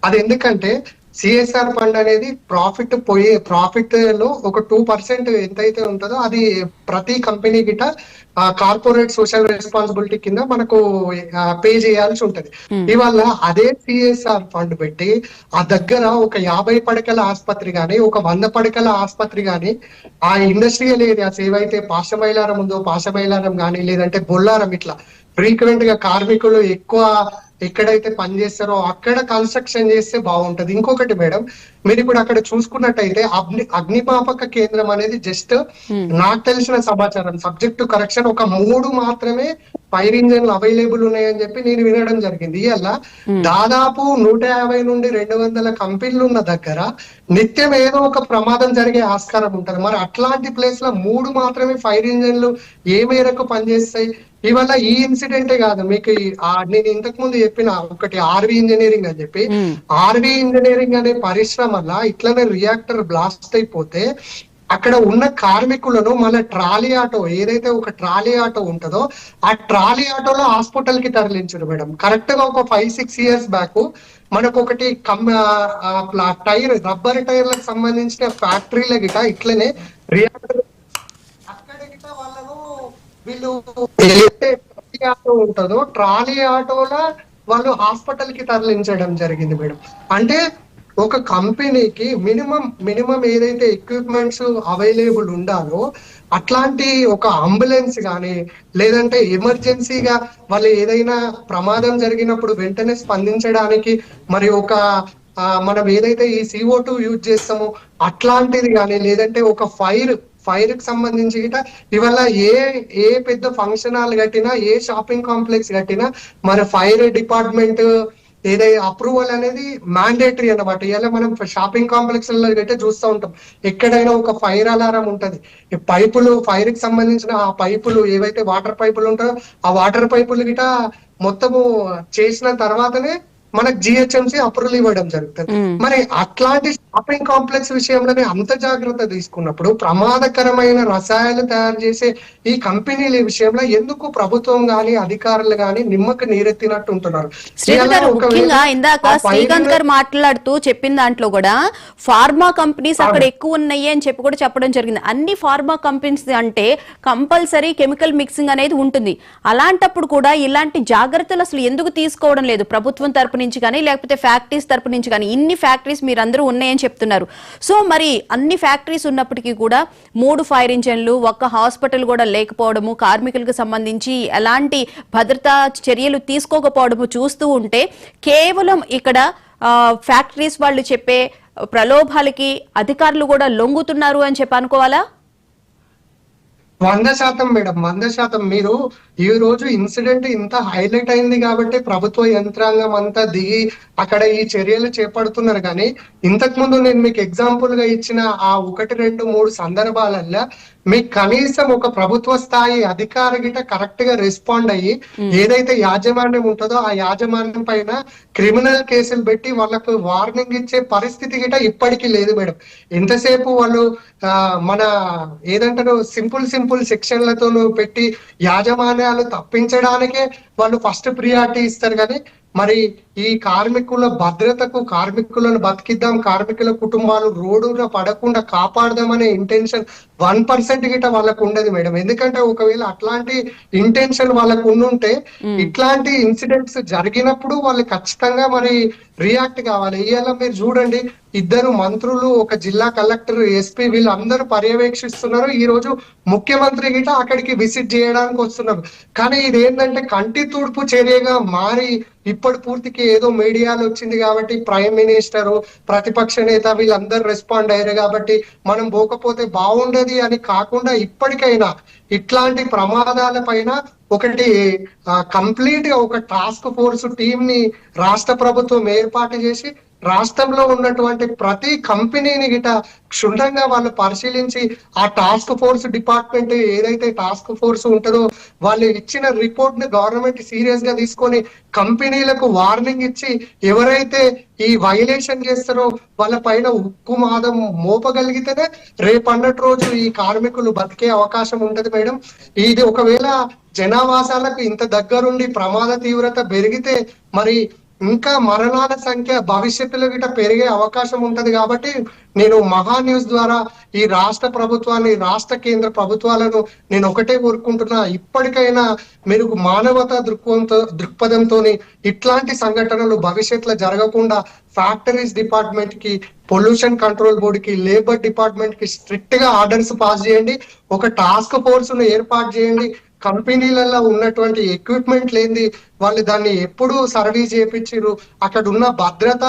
అది ఎందుకంటే CSR ఫండ్ అనేది ప్రాఫిట్ లో ఒక 2% ఎంతైతే ఉంటుందో అది ప్రతి కంపెనీ గిట కార్పొరేట్ సోషల్ రెస్పాన్సిబిలిటీ కింద మనకు పే చేయాల్సి ఉంటది. ఇవాళ అదే CSR ఫండ్ పెట్టి ఆ దగ్గర ఒక 50 పడకల ఆసుపత్రి గాని, ఒక 100 పడకల ఆసుపత్రి గాని, ఆ ఇండస్ట్రియల్ ఏరియాస్ ఏవైతే పాసమైలారం ఉందో పాసమైలారం గాని, లేదంటే బొల్లారం, ఇట్లా ఫ్రీక్వెంట్ గా కార్మికులు ఎక్కువ ఎక్కడైతే పనిచేస్తారో అక్కడ కన్స్ట్రక్షన్ చేస్తే బాగుంటది. ఇంకొకటి మేడం, మీరు ఇప్పుడు అక్కడ చూసుకున్నట్టయితే అగ్నిమాపక కేంద్రం అనేది జస్ట్ నాకు తెలిసిన సమాచారం సబ్జెక్ట్ టు కరెక్షన్ ఒక 3 మాత్రమే ఫైర్ ఇంజన్లు అవైలబుల్ ఉన్నాయని చెప్పి నేను వినడం జరిగింది. ఇలా దాదాపు 150 నుండి 200 కంపెనీలు ఉన్న దగ్గర నిత్యం ఏదో ఒక ప్రమాదం జరిగే ఆస్కారం ఉంటది. మరి అట్లాంటి ప్లేస్ లో 3 మాత్రమే ఫైర్ ఇంజన్లు ఏ మేరకు పనిచేస్తాయి? ఇవాళ ఈ ఇన్సిడెంటే కాదు, మీకు నేను ఇంతకు ముందు చెప్పిన ఒకటి RV ఇంజనీరింగ్ అని చెప్పి, RV ఇంజనీరింగ్ అనే పరిశ్రమలో ఇట్లనే రియాక్టర్ బ్లాస్ట్ అయిపోతే అక్కడ ఉన్న కార్మికులను మళ్ళీ ట్రాలీ ఆటో, ఏదైతే ఒక ట్రాలీ ఆటో ఉంటుందో ఆ ట్రాలీ ఆటోలో హాస్పిటల్ కి తరలించారు మేడం. కరెక్ట్ గా ఒక 5-6 ఇయర్స్ బ్యాక్ మనకు ఒకటి టైర్, రబ్బర్ టైర్లకు సంబంధించిన ఫ్యాక్టరీల గిట ఇట్లనే రియాక్టర్ అక్కడ గిట వాళ్ళను వీళ్ళు ట్రాలీ ఆటో ఉంటుందో ట్రాలీ ఆటోలో వాళ్ళు హాస్పిటల్ కి తరలించడం జరిగింది మేడం. అంటే ఒక కంపెనీకి మినిమం ఏదైతే ఎక్విప్మెంట్స్ అవైలబుల్ ఉండాలో అట్లాంటి ఒక అంబులెన్స్ కానీ, లేదంటే ఎమర్జెన్సీగా వాళ్ళు ఏదైనా ప్రమాదం జరిగినప్పుడు వెంటనే స్పందించడానికి మరి ఒక మనం ఏదైతే ఈ CO2 యూజ్ చేస్తామో అట్లాంటిది కానీ, లేదంటే ఒక ఫైర్ కి సంబంధించి ఇవాళ ఏ పెద్ద ఫంక్షన్ హాల్ కట్టినా, ఏ షాపింగ్ కాంప్లెక్స్ కట్టినా మన ఫైర్ డిపార్ట్మెంట్ ఏదైతే అప్రూవల్ అనేది మ్యాండేటరీ అన్నమాట. ఇలా మనం షాపింగ్ కాంప్లెక్స్ గట్టే చూస్తూ ఉంటాం, ఎక్కడైనా ఒక ఫైర్ అలారం ఉంటది. పైపులు, ఫైర్ కి సంబంధించిన ఆ పైపులు ఏవైతే వాటర్ పైపులు ఉంటాయో ఆ వాటర్ పైపులు గిట మొత్తము చేసిన తర్వాతనే మనకు GHMC అప్రూవల్ ఇవ్వడం జరుగుతుంది. మరి అట్లాంటి షాపింగ్ కాంప్లెక్స్ విషయంలోనే అంత జాగ్రత్త తీసుకున్నప్పుడు ప్రమాదకరమైన రసాయనాలు తయారు చేసే ఈ కంపెనీల విషయంలో ఎందుకు ప్రభుత్వం గాని అధికారులు గాని నిమ్మకు నీరెత్తినట్టు ఉంటున్నారు? ముఖ్యంగా ఇందాక శ్రీకాంత్ గారు మాట్లాడుతూ చెప్పిన దాంట్లో కూడా ఫార్మా కంపెనీస్ అక్కడ ఎక్కువ ఉన్నాయి అని చెప్పి కూడా చెప్పడం జరిగింది. అన్ని ఫార్మా కంపెనీస్ అంటే కంపల్సరీ కెమికల్ మిక్సింగ్ అనేది ఉంటుంది. అలాంటప్పుడు కూడా ఇలాంటి జాగ్రత్తలు అసలు ఎందుకు తీసుకోవడం లేదు ప్రభుత్వం తరపున? నుంచి కానీ లేకపోతే ఫ్యాక్టరీస్ తరపు నుంచి కానీ ఇన్ని ఫ్యాక్టరీస్ మీరందరూ ఉన్నాయని చెప్తున్నారు. సో మరి అన్ని ఫ్యాక్టరీస్ ఉన్నప్పటికీ కూడా 3 ఫైర్ ఇంజన్లు, ఒక్క హాస్పిటల్ కూడా లేకపోవడము, కార్మికులకు సంబంధించి ఎలాంటి భద్రతా చర్యలు తీసుకోకపోవడము చూస్తూ ఉంటే కేవలం ఇక్కడ ఫ్యాక్టరీస్ వాళ్ళు చెప్పే ప్రలోభాలకి అధికారులు కూడా లొంగుతున్నారు అని చెప్పి అనుకోవాలా? 100% మేడం, 100%. మీరు ఈ రోజు ఇన్సిడెంట్ ఇంత హైలైట్ అయింది కాబట్టి ప్రభుత్వ యంత్రాంగం అంతా దిగి అక్కడ ఈ చర్యలు చేపడుతున్నారు. కానీ ఇంతకు ముందు నేను మీకు ఎగ్జాంపుల్ గా ఇచ్చిన ఆ 1, 2, 3 సందర్భాలల్లో మీకు కనీసం ఒక ప్రభుత్వ స్థాయి అధికారి గిట కరెక్ట్ గా రెస్పాండ్ అయ్యి ఏదైతే యాజమాన్యం ఉంటుందో ఆ యాజమాన్యం పైన క్రిమినల్ కేసులు పెట్టి వాళ్ళకు వార్నింగ్ ఇచ్చే పరిస్థితి గిట ఇప్పటికీ లేదు మేడం. ఎంతసేపు వాళ్ళు మన ఏదంటారు సింపుల్ సెక్షన్లతో పెట్టి యాజమాన్యాలు తప్పించడానికే వాళ్ళు ఫస్ట్ ప్రియారిటీ ఇస్తారు. కానీ మరి ఈ కార్మికుల భద్రతకు, కార్మికులను బతికిద్దాం, కార్మికుల కుటుంబాలు రోడ్డున పడకుండా కాపాడదామనే ఇంటెన్షన్ 1% గిట వాళ్ళకు ఉండదు మేడం. ఎందుకంటే ఒకవేళ అట్లాంటి ఇంటెన్షన్ వాళ్ళకు ఉండుంటే ఇట్లాంటి ఇన్సిడెంట్స్ జరిగినప్పుడు వాళ్ళు ఖచ్చితంగా మరి రియాక్ట్ కావాలి. ఇవాళ మీరు చూడండి, 2 మంత్రులు, ఒక జిల్లా కలెక్టర్, ఎస్పీ వీళ్ళందరూ పర్యవేక్షిస్తున్నారు. ఈ రోజు ముఖ్యమంత్రి గిట అక్కడికి విజిట్ చేయడానికి వస్తున్నారు. కానీ ఇదేంటంటే కంటి తూర్పు చర్యగా మారి ఇప్పటి పూర్తికి ఏదో మీడియాలో వచ్చింది కాబట్టి ప్రైమ్ మినిస్టర్, ప్రతిపక్ష నేత వీళ్ళందరూ రెస్పాండ్ అయ్యారు కాబట్టి మనం పోకపోతే బాగుండదు అని కాకుండా ఇప్పటికైనా ఇట్లాంటి ప్రమాదాల పైన ఒకటి కంప్లీట్ గా ఒక టాస్క్ ఫోర్స్ టీమ్ ని రాష్ట్ర ప్రభుత్వం ఏర్పాటు చేసి రాష్ట్రంలో ఉన్నటువంటి ప్రతి కంపెనీని గిట క్షుణ్ణంగా వాళ్ళు పరిశీలించి ఆ టాస్క్ ఫోర్స్ డిపార్ట్మెంట్ ఏదైతే టాస్క్ ఫోర్స్ ఉంటుందో వాళ్ళు ఇచ్చిన రిపోర్ట్ ని గవర్నమెంట్ సీరియస్ గా తీసుకొని కంపెనీలకు వార్నింగ్ ఇచ్చి ఎవరైతే ఈ వైలేషన్ చేస్తారో వాళ్ళ పైన ఉక్కు మాదం మోపగలిగితేనే రేపన్నటి రోజు ఈ కార్మికులు బతికే అవకాశం ఉంటది మేడం. ఇది ఒకవేళ జనావాసాలకు ఇంత దగ్గరుండి ప్రమాద తీవ్రత పెరిగితే మరి ఇంకా మరణాల సంఖ్య భవిష్యత్తులో గిట పెరిగే అవకాశం ఉంటది. కాబట్టి నేను మహా న్యూస్ ద్వారా ఈ రాష్ట్ర ప్రభుత్వాన్ని, రాష్ట్ర కేంద్ర ప్రభుత్వాలను నేను ఒకటే కోరుకుంటున్నా, ఇప్పటికైనా మీరు మానవతా దృక్పథంతో ఇట్లాంటి సంఘటనలు భవిష్యత్తులో జరగకుండా ఫ్యాక్టరీస్ డిపార్ట్మెంట్ కి, పొల్యూషన్ కంట్రోల్ బోర్డుకి, లేబర్ డిపార్ట్మెంట్ కి స్ట్రిక్ట్ గా ఆర్డర్స్ పాస్ చేయండి. ఒక టాస్క్ ఫోర్స్ ను ఏర్పాటు చేయండి. కంపెనీలలో ఉన్నటువంటి ఎక్విప్మెంట్ లేని వాళ్ళు దాన్ని ఎప్పుడు సర్వీస్ చేయించారు, అక్కడ ఉన్న భద్రత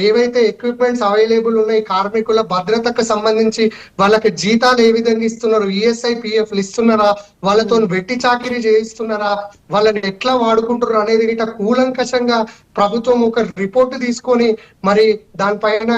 ఏవైతే ఎక్విప్మెంట్స్ అవైలబుల్ ఉన్నాయి, కార్మికుల భద్రతకు సంబంధించి వాళ్ళకి జీతాలు ఏ విధంగా ఇస్తున్నారు, ఈఎస్ఐ పిఎఫ్లు ఇస్తున్నారా, వాళ్ళతో వెట్టి చాకిరీ చేయిస్తున్నారా, వాళ్ళని ఎట్లా వాడుకుంటున్నారు అనేది గిట్ట కూలంకషంగా ప్రభుత్వం ఒక రిపోర్ట్ తీసుకొని మరి దానిపైన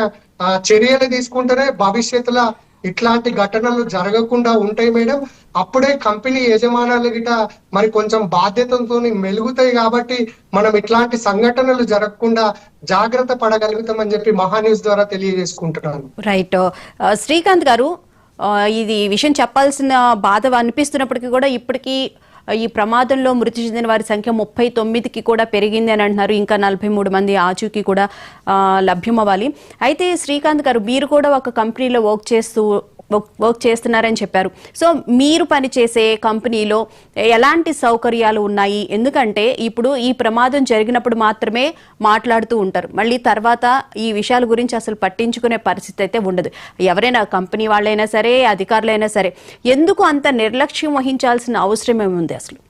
చర్యలు తీసుకుంటేనే భవిష్యత్తులో ఇట్లాంటి ఘటనలు జరగకుండా ఉంటాయి మేడం. అప్పుడే కంపెనీ యజమానులు గిట మరి కొంచెం బాధ్యతతో మెలుగుతాయి. కాబట్టి మనం ఇట్లాంటి సంఘటనలు జరగకుండా జాగ్రత్త పడగలుగుతామని చెప్పి మహా న్యూస్ ద్వారా తెలియజేసుకుంటున్నాను. రైట్. శ్రీకాంత్ గారు, ఇది విషయం చెప్పాల్సిన బాధ అనిపిస్తున్నప్పటికీ కూడా ఇప్పటికీ ఈ ప్రమాదంలో మృతి చెందిన వారి సంఖ్య 39కి కూడా పెరిగింది అని అంటున్నారు. ఇంకా 43 మంది ఆచూకీ కూడా లభ్యమవ్వాలి. అయితే శ్రీకాంత్ గారు, మీరు కూడా ఒక కంపెనీలో వర్క్ చేస్తున్నారని చెప్పారు. సో మీరు పనిచేసే కంపెనీలో ఎలాంటి సౌకర్యాలు ఉన్నాయి? ఎందుకంటే ఇప్పుడు ఈ ప్రమాదం జరిగినప్పుడు మాత్రమే మాట్లాడుతూ ఉంటారు, మళ్ళీ తర్వాత ఈ విషయాల గురించి అసలు పట్టించుకునే పరిస్థితి అయితే ఉండదు. ఎవరైనా కంపెనీ వాళ్ళైనా సరే, అధికారులైనా సరే, ఎందుకు అంత నిర్లక్ష్యం వహించాల్సిన అవసరం ఏముంది అసలు?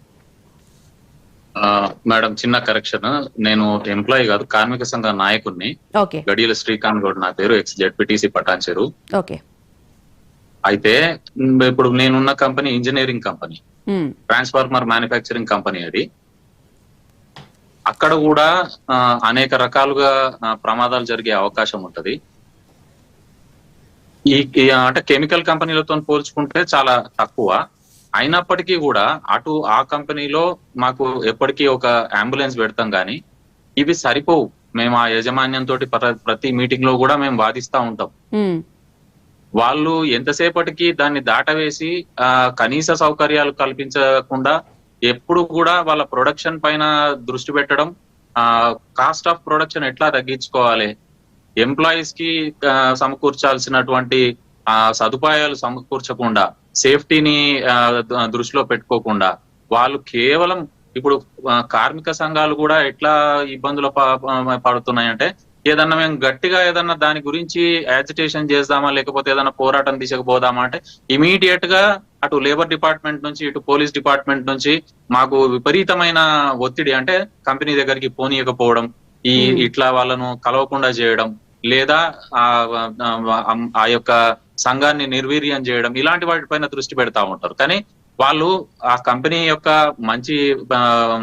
మేడం, చిన్న కరెక్షన్. నేను ఎంప్లాయీ కాదు, కార్మిక సంఘ నాయకుడిని. గడియల శ్రీకాంత్ గౌడ్ నా పేరు, ఎక్స్ జెడ్పీటీసీ పటాన్చెరు. ఓకే. అయితే ఇప్పుడు నేనున్న company engineering company, transformer manufacturing company. అది అక్కడ కూడా అనేక రకాలుగా ప్రమాదాలు జరిగే అవకాశం ఉంటది. అంటే కెమికల్ కంపెనీలతో పోల్చుకుంటే చాలా తక్కువ. అయినప్పటికీ కూడా ఆ కంపెనీలో మాకు ఎప్పటికీ ఒక అంబులెన్స్ పెడతాం, కానీ ఇవి సరిపోవు. మేము ఆ యాజమాన్యంతో ప్రతి మీటింగ్ లో కూడా మేము వాదిస్తా ఉంటాం. వాళ్ళు ఎంతసేపటికి దాన్ని దాటవేసి కనీస సౌకర్యాలు కల్పించకుండా ఎప్పుడు కూడా వాళ్ళ ప్రొడక్షన్ పైన దృష్టి పెట్టడం, కాస్ట్ ఆఫ్ ప్రొడక్షన్ ఎట్లా తగ్గించుకోవాలి, ఎంప్లాయీస్ కి సమకూర్చాల్సినటువంటి సదుపాయాలు సమకూర్చకుండా, సేఫ్టీని దృష్టిలో పెట్టుకోకుండా వాళ్ళు కేవలం ఇప్పుడు కార్మిక సంఘాలు కూడా ఎట్లా ఇబ్బందులు పడుతున్నాయంటే, ఏదన్నా మేము గట్టిగా ఏదన్నా దాని గురించి యాజిటేషన్ చేద్దామా, లేకపోతే ఏదన్నా పోరాటం తీసుకుపోదామా అంటే ఇమీడియట్ గా అటు లేబర్ డిపార్ట్మెంట్ నుంచి ఇటు పోలీస్ డిపార్ట్మెంట్ నుంచి మాకు విపరీతమైన ఒత్తిడి, అంటే కంపెనీ దగ్గరికి పోనీయకపోవడం, ఇట్లా వాళ్ళను కలవకుండా చేయడం, లేదా ఆ యొక్క సంఘాన్ని నిర్వీర్యం చేయడం, ఇలాంటి వాటిపైన దృష్టి పెడతా ఉంటారు. కానీ వాళ్ళు ఆ కంపెనీ యొక్క మంచి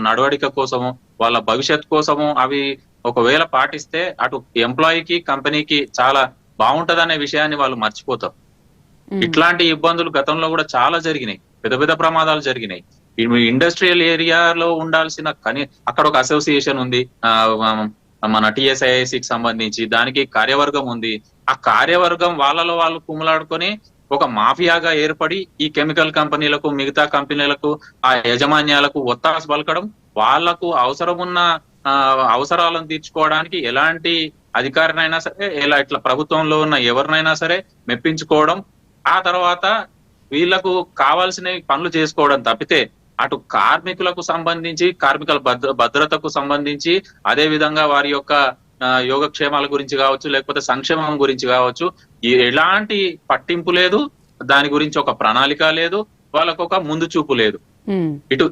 నడవడిక కోసము, వాళ్ళ భవిష్యత్ కోసము అవి ఒకవేళ పాటిస్తే అటు ఎంప్లాయీకి కంపెనీకి చాలా బాగుంటదనే విషయాన్ని వాళ్ళు మర్చిపోతారు. ఇట్లాంటి ఇబ్బందులు గతంలో కూడా చాలా జరిగినాయి, పెద్ద పెద్ద ప్రమాదాలు జరిగినాయి. ఇండస్ట్రియల్ ఏరియాలో ఉండాల్సిన అక్కడ ఒక అసోసియేషన్ ఉంది, మన TSIICకి సంబంధించి, దానికి కార్యవర్గం ఉంది. ఆ కార్యవర్గం వాళ్ళలో వాళ్ళు కుమ్ములాడుకొని ఒక మాఫియాగా ఏర్పడి ఈ కెమికల్ కంపెనీలకు, మిగతా కంపెనీలకు, ఆ యాజమాన్యాలకు ఒత్తాసు పలకడం, వాళ్లకు అవసరమున్న అవసరాలను తీర్చుకోవడానికి ఎలాంటి అధికారినైనా సరే, ఇట్లా ప్రభుత్వంలో ఉన్న ఎవరినైనా సరే మెప్పించుకోవడం, ఆ తర్వాత వీళ్లకు కావాల్సిన పనులు చేసుకోవడం తప్పితే అటు కార్మికులకు సంబంధించి, కార్మికుల భద్రతకు సంబంధించి, అదే విధంగా వారి యొక్క యోగక్షేమాల గురించి కావచ్చు, లేకపోతే సంక్షేమం గురించి కావచ్చు, ఎలాంటి పట్టింపు లేదు, దాని గురించి ఒక ప్రణాళిక లేదు, వాళ్ళకు ఒక ముందు చూపు లేదు.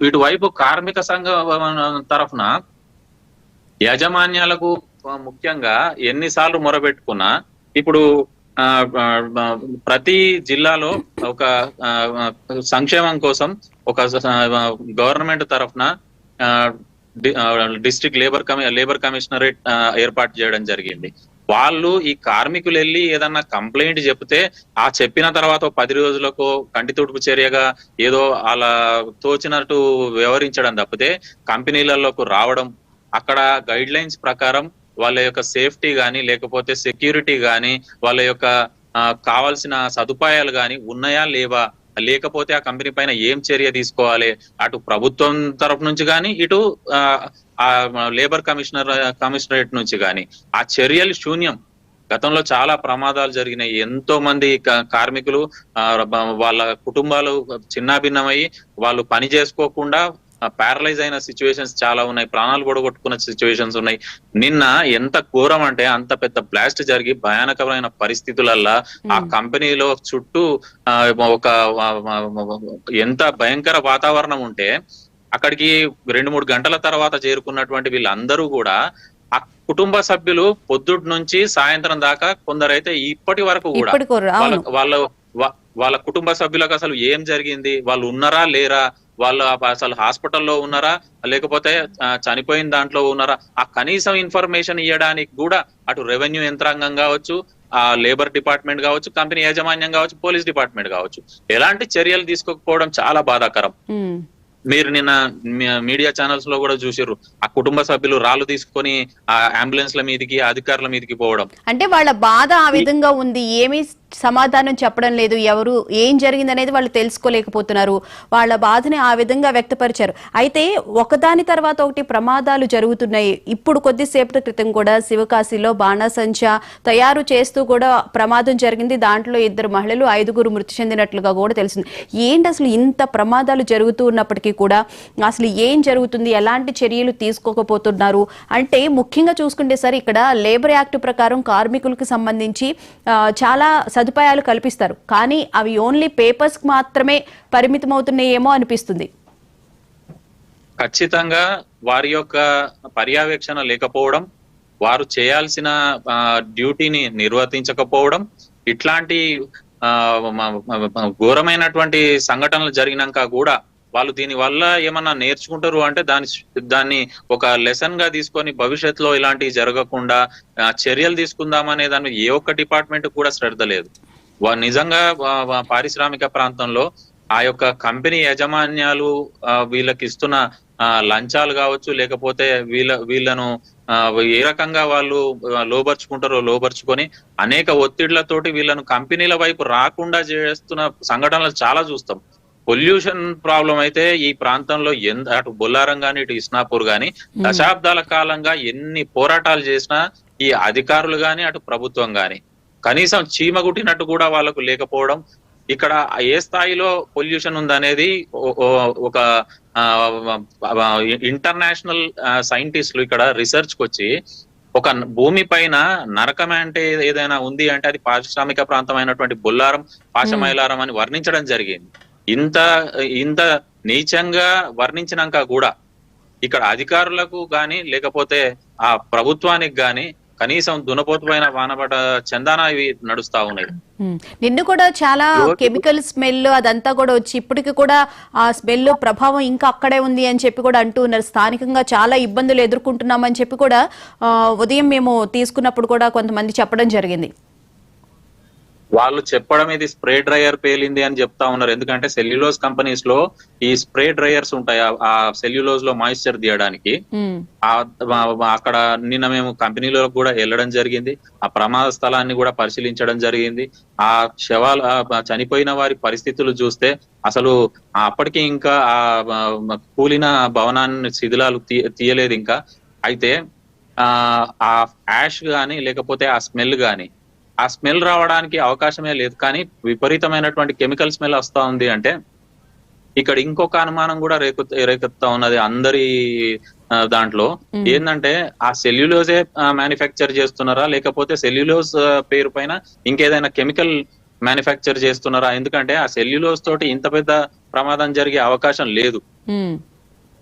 ఇటువైపు కార్మిక సంఘం తరఫున యాజమాన్యాలకు ముఖ్యంగా ఎన్నిసార్లు మొరబెట్టుకున్నా, ఇప్పుడు ప్రతి జిల్లాలో ఒక సంక్షేమం కోసం ఒక గవర్నమెంట్ తరఫున డిస్ట్రిక్ట్ లేబర్ కమిషనరేట్ ఏర్పాటు చేయడం జరిగింది. వాళ్ళు ఈ కార్మికులు వెళ్ళి ఏదన్నా కంప్లైంట్ చెప్తే ఆ చెప్పిన తర్వాత 10 రోజులకు కంటి తుడుపు చర్యగా ఏదో అలా తోచినట్టు వ్యవహరించడం తప్పితే కంపెనీలలోకి రావడం, అక్కడ గైడ్ లైన్స్ ప్రకారం వాళ్ళ యొక్క సేఫ్టీ గాని, లేకపోతే సెక్యూరిటీ గాని, వాళ్ళ యొక్క కావాల్సిన సదుపాయాలు గాని ఉన్నాయా లేవా, లేకపోతే ఆ కంపెనీ పైన ఏం చర్య తీసుకోవాలి, అటు ప్రభుత్వం తరఫు నుంచి కానీ, ఇటు లేబర్ కమిషనరేట్ నుంచి కానీ ఆ చర్యలు శూన్యం. గతంలో చాలా ప్రమాదాలు జరిగినాయి, ఎంతో మంది కార్మికులు వాళ్ళ కుటుంబాలు చిన్నాభిన్నమయ్యి వాళ్ళు పని చేసుకోకుండా ప్యారలైజ్ అయిన సిచ్యువేషన్స్ చాలా ఉన్నాయి, ప్రాణాలు పొడగొట్టుకున్న సిచ్యువేషన్స్ ఉన్నాయి. నిన్న ఎంత ఘోరం అంటే అంత పెద్ద బ్లాస్ట్ జరిగి భయానకమైన పరిస్థితులల్లా ఆ కంపెనీలో చుట్టూ ఒక ఎంత భయంకర వాతావరణం ఉంటే అక్కడికి 2-3 గంటల తర్వాత చేరుకున్నటువంటి వీళ్ళందరూ కూడా ఆ కుటుంబ సభ్యులు పొద్దుటి నుంచి సాయంత్రం దాకా, కొందరైతే ఇప్పటి వరకు కూడా వాళ్ళ కుటుంబ సభ్యులకు అసలు ఏం జరిగింది, వాళ్ళు ఉన్నారా లేరా, వాళ్ళు అసలు హాస్పిటల్లో ఉన్నారా, లేకపోతే చనిపోయిన దాంట్లో ఉన్నారా, ఆ కనీసం ఇన్ఫర్మేషన్ ఇవ్వడానికి కూడా అటు రెవెన్యూ యంత్రాంగం కావచ్చు, ఆ లేబర్ డిపార్ట్మెంట్ కావచ్చు, కంపెనీ యాజమాన్యం కావచ్చు, పోలీస్ డిపార్ట్మెంట్ కావచ్చు, ఎలాంటి చర్యలు తీసుకోకపోవడం చాలా బాధాకరం. మీరు నిన్న మీడియా ఛానల్స్ లో కూడా చూసారు, ఆ కుటుంబ సభ్యులు రాళ్ళు తీసుకొని ఆ అంబులెన్స్ల మీదకి, అధికారుల మీదకి పోవడం. అంటే వాళ్ళ బాధ ఆ విధంగా ఉంది, ఏమీ సమాధానం చెప్పడం లేదు, ఎవరు ఏం జరిగింది అనేది వాళ్ళు తెలుసుకోలేకపోతున్నారు, వాళ్ళ బాధని ఆ విధంగా వ్యక్తపరిచారు. అయితే ఒకదాని తర్వాత ఒకటి ప్రమాదాలు జరుగుతున్నాయి. ఇప్పుడు కొద్దిసేపటి క్రితం కూడా శివకాశిలో బాణాసంచా తయారు చేస్తూ కూడా ప్రమాదం జరిగింది, దాంట్లో 2 మహిళలు 5గురు మృతి చెందినట్లుగా కూడా తెలిసింది. ఏంటి అసలు ఇంత ప్రమాదాలు జరుగుతూ ఉన్నప్పటికీ కూడా అసలు ఏం జరుగుతుంది, ఎలాంటి చర్యలు తీసుకోకపోతున్నారు అంటే, ముఖ్యంగా చూసుకుంటే సార్ ఇక్కడ లేబర్ యాక్ట్ ప్రకారం కార్మికులకు సంబంధించి చాలా సదుపాయాలు కల్పిస్తారు, కానీ అవి ఓన్లీ పేపర్స్ కి మాత్రమే పరిమితం అవుతున్నాయేమో అనిపిస్తుంది. ఖచ్చితంగా వారి యొక్క పర్యవేక్షణ లేకపోవడం, వారు చేయాల్సిన డ్యూటీని నిర్వర్తించకపోవడం, ఇట్లాంటి ఘోరమైనటువంటి సంఘటనలు జరిగినాక కూడా వాళ్ళు దీని వల్ల ఏమన్నా నేర్చుకుంటారు అంటే దాన్ని ఒక లెసన్ గా తీసుకొని భవిష్యత్తులో ఇలాంటివి జరగకుండా చర్యలు తీసుకుందామనే దాని ఏ ఒక్క డిపార్ట్మెంట్ కూడా శ్రద్ధ లేదు. నిజంగా పారిశ్రామిక ప్రాంతంలో ఆ యొక్క కంపెనీ యాజమాన్యాలు వీళ్ళకి ఇస్తున్న లంచాలు కావచ్చు, లేకపోతే వీళ్ళను ఏ రకంగా వాళ్ళు లోబర్చుకొని అనేక ఒత్తిళ్లతోటి వీళ్ళను కంపెనీల వైపు రాకుండా చేస్తున్న సంఘటనలు చాలా చూస్తాం. పొల్యూషన్ ప్రాబ్లం అయితే ఈ ప్రాంతంలో అటు బొల్లారం గాని, ఇటు ఇస్నాపూర్ గాని దశాబ్దాల కాలంగా ఎన్ని పోరాటాలు చేసినా ఈ అధికారులు గాని, అటు ప్రభుత్వం గాని కనీసం చీమగుట్టినట్టు కూడా వాళ్ళకు లేకపోవడం, ఇక్కడ ఏ స్థాయిలో పొల్యూషన్ ఉందనేది ఒక ఇంటర్నేషనల్ సైంటిస్టులు ఇక్కడ రీసెర్చ్ కి వచ్చి ఒక భూమి పైన నరకం అంటే ఏదైనా ఉంది అంటే అది పారిశ్రామిక ప్రాంతమైనటువంటి బొల్లారం పాశమైలారం అని వర్ణించడం జరిగింది. ఇంత ఇంత నీచంగా వర్ణించినాక కూడా ఇక్కడ అధికారులకు గాని లేకపోతే ఆ ప్రభుత్వానికి గాని కనీసం దునపోతుపైన వానపడ చందాన ఇవి నడుస్తా ఉన్నాయి. నిన్ను కూడా చాలా కెమికల్ స్మెల్ అదంతా కూడా వచ్చి ఇప్పటికి కూడా ఆ స్మెల్ ప్రభావం ఇంకా అక్కడే ఉంది అని చెప్పి కూడా అంటూ ఉన్నారు. స్థానికంగా చాలా ఇబ్బందులు ఎదుర్కొంటున్నామని చెప్పి కూడా ఉదయం మేము తీసుకున్నప్పుడు కూడా కొంతమంది చెప్పడం జరిగింది. వాళ్ళు చెప్పడం ఇది స్ప్రే డ్రైయర్ పేలింది అని చెప్తా ఉన్నారు. ఎందుకంటే సెల్యులోజ్ కంపెనీస్ లో ఈ స్ప్రే డ్రైయర్స్ ఉంటాయి ఆ సెల్యులోజ్ లో మాయిశ్చర్ తీయడానికి. అక్కడ నిన్న మేము కంపెనీలో కూడా వెళ్ళడం జరిగింది. ఆ ప్రమాద స్థలాన్ని కూడా పరిశీలించడం జరిగింది. ఆ శవాలు చనిపోయిన వారి పరిస్థితులు చూస్తే అసలు అప్పటికి ఇంకా ఆ కూలిన భవనాన్ని శిథిలాలు తీయలేదు ఇంకా. అయితే ఆ యాష్ గాని లేకపోతే ఆ స్మెల్ గాని ఆ స్మెల్ రావడానికి అవకాశమే లేదు. కానీ విపరీతమైనటువంటి కెమికల్ స్మెల్ వస్తా ఉంది అంటే ఇక్కడ ఇంకొక అనుమానం కూడా రేకెత్తా ఉన్నది అందరి దాంట్లో. ఏంటంటే ఆ సెల్యులోజే మ్యానుఫ్యాక్చర్ చేస్తున్నారా లేకపోతే సెల్యులోజ్ పేరు పైన ఇంకేదైనా కెమికల్ మ్యానుఫ్యాక్చర్ చేస్తున్నారా? ఎందుకంటే ఆ సెల్యులోజ్ తోటి ఇంత పెద్ద ప్రమాదం జరిగే అవకాశం లేదు.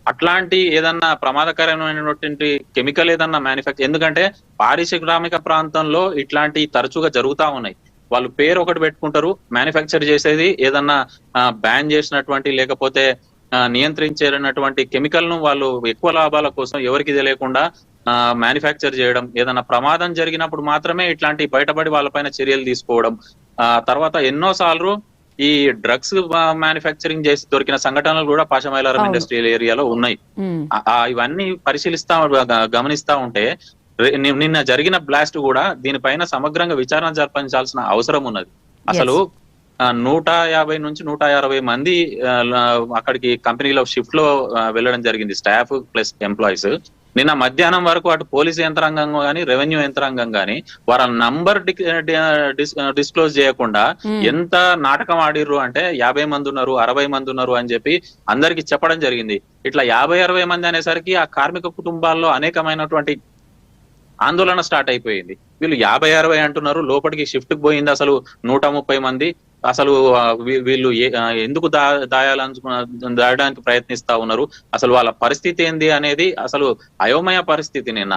అట్లాంటి ఏదన్నా ప్రమాదకరమైనటువంటి కెమికల్ ఏదన్నా మ్యానుఫ్యాక్చర్, ఎందుకంటే పారిశ్రామిక ప్రాంతంలో ఇట్లాంటి తరచుగా జరుగుతా ఉన్నాయి. వాళ్ళు పేరు ఒకటి పెట్టుకుంటారు, మ్యానుఫ్యాక్చర్ చేసేది ఏదన్నా బ్యాన్ చేసినటువంటి లేకపోతే నియంత్రించేటువంటి కెమికల్ ను వాళ్ళు ఎక్కువ లాభాల కోసం ఎవరికి తెలియకుండా మ్యానుఫ్యాక్చర్ చేయడం, ఏదన్నా ప్రమాదం జరిగినప్పుడు మాత్రమే ఇట్లాంటి బయటపడి వాళ్ళపైన చర్యలు తీసుకోవడం. తర్వాత ఎన్నోసార్లు ఈ డ్రగ్స్ మ్యానుఫ్యాక్చరింగ్ చేసి దొరికిన సంఘటనలు కూడా పాశమైలారం ఇండస్ట్రియల్ ఏరియాలో ఉన్నాయి. ఇవన్నీ గమనిస్తా ఉంటే నిన్న జరిగిన బ్లాస్ట్ కూడా దీనిపైన సమగ్రంగా విచారణ జరిపించాల్సిన అవసరం ఉన్నది. అసలు 150 నుంచి 160 మంది అక్కడికి కంపెనీలో షిఫ్ట్ లో వెళ్ళడం జరిగింది, స్టాఫ్ ప్లస్ ఎంప్లాయీస్. నిన్న మధ్యాహ్నం వరకు అటు పోలీసు యంత్రాంగం గానీ రెవెన్యూ యంత్రాంగం గానీ వాళ్ళ నంబర్ డిస్క్లోజ్ చేయకుండా ఎంత నాటకం ఆడిర్రు అంటే 50 మంది ఉన్నారు 60 మంది ఉన్నారు అని చెప్పి అందరికి చెప్పడం జరిగింది. ఇట్లా 50-60 మంది అనేసరికి ఆ కార్మిక కుటుంబాల్లో అనేకమైనటువంటి ఆందోళన స్టార్ట్ అయిపోయింది. వీళ్ళు 50-60 అంటున్నారు, లోపలికి షిఫ్ట్ కి పోయింది అసలు 130 మంది. అసలు వీళ్ళు ఎందుకు దాయడానికి ప్రయత్నిస్తా ఉన్నారు, అసలు వాళ్ళ పరిస్థితి ఏంది అనేది అసలు అయోమయ పరిస్థితి. నిన్న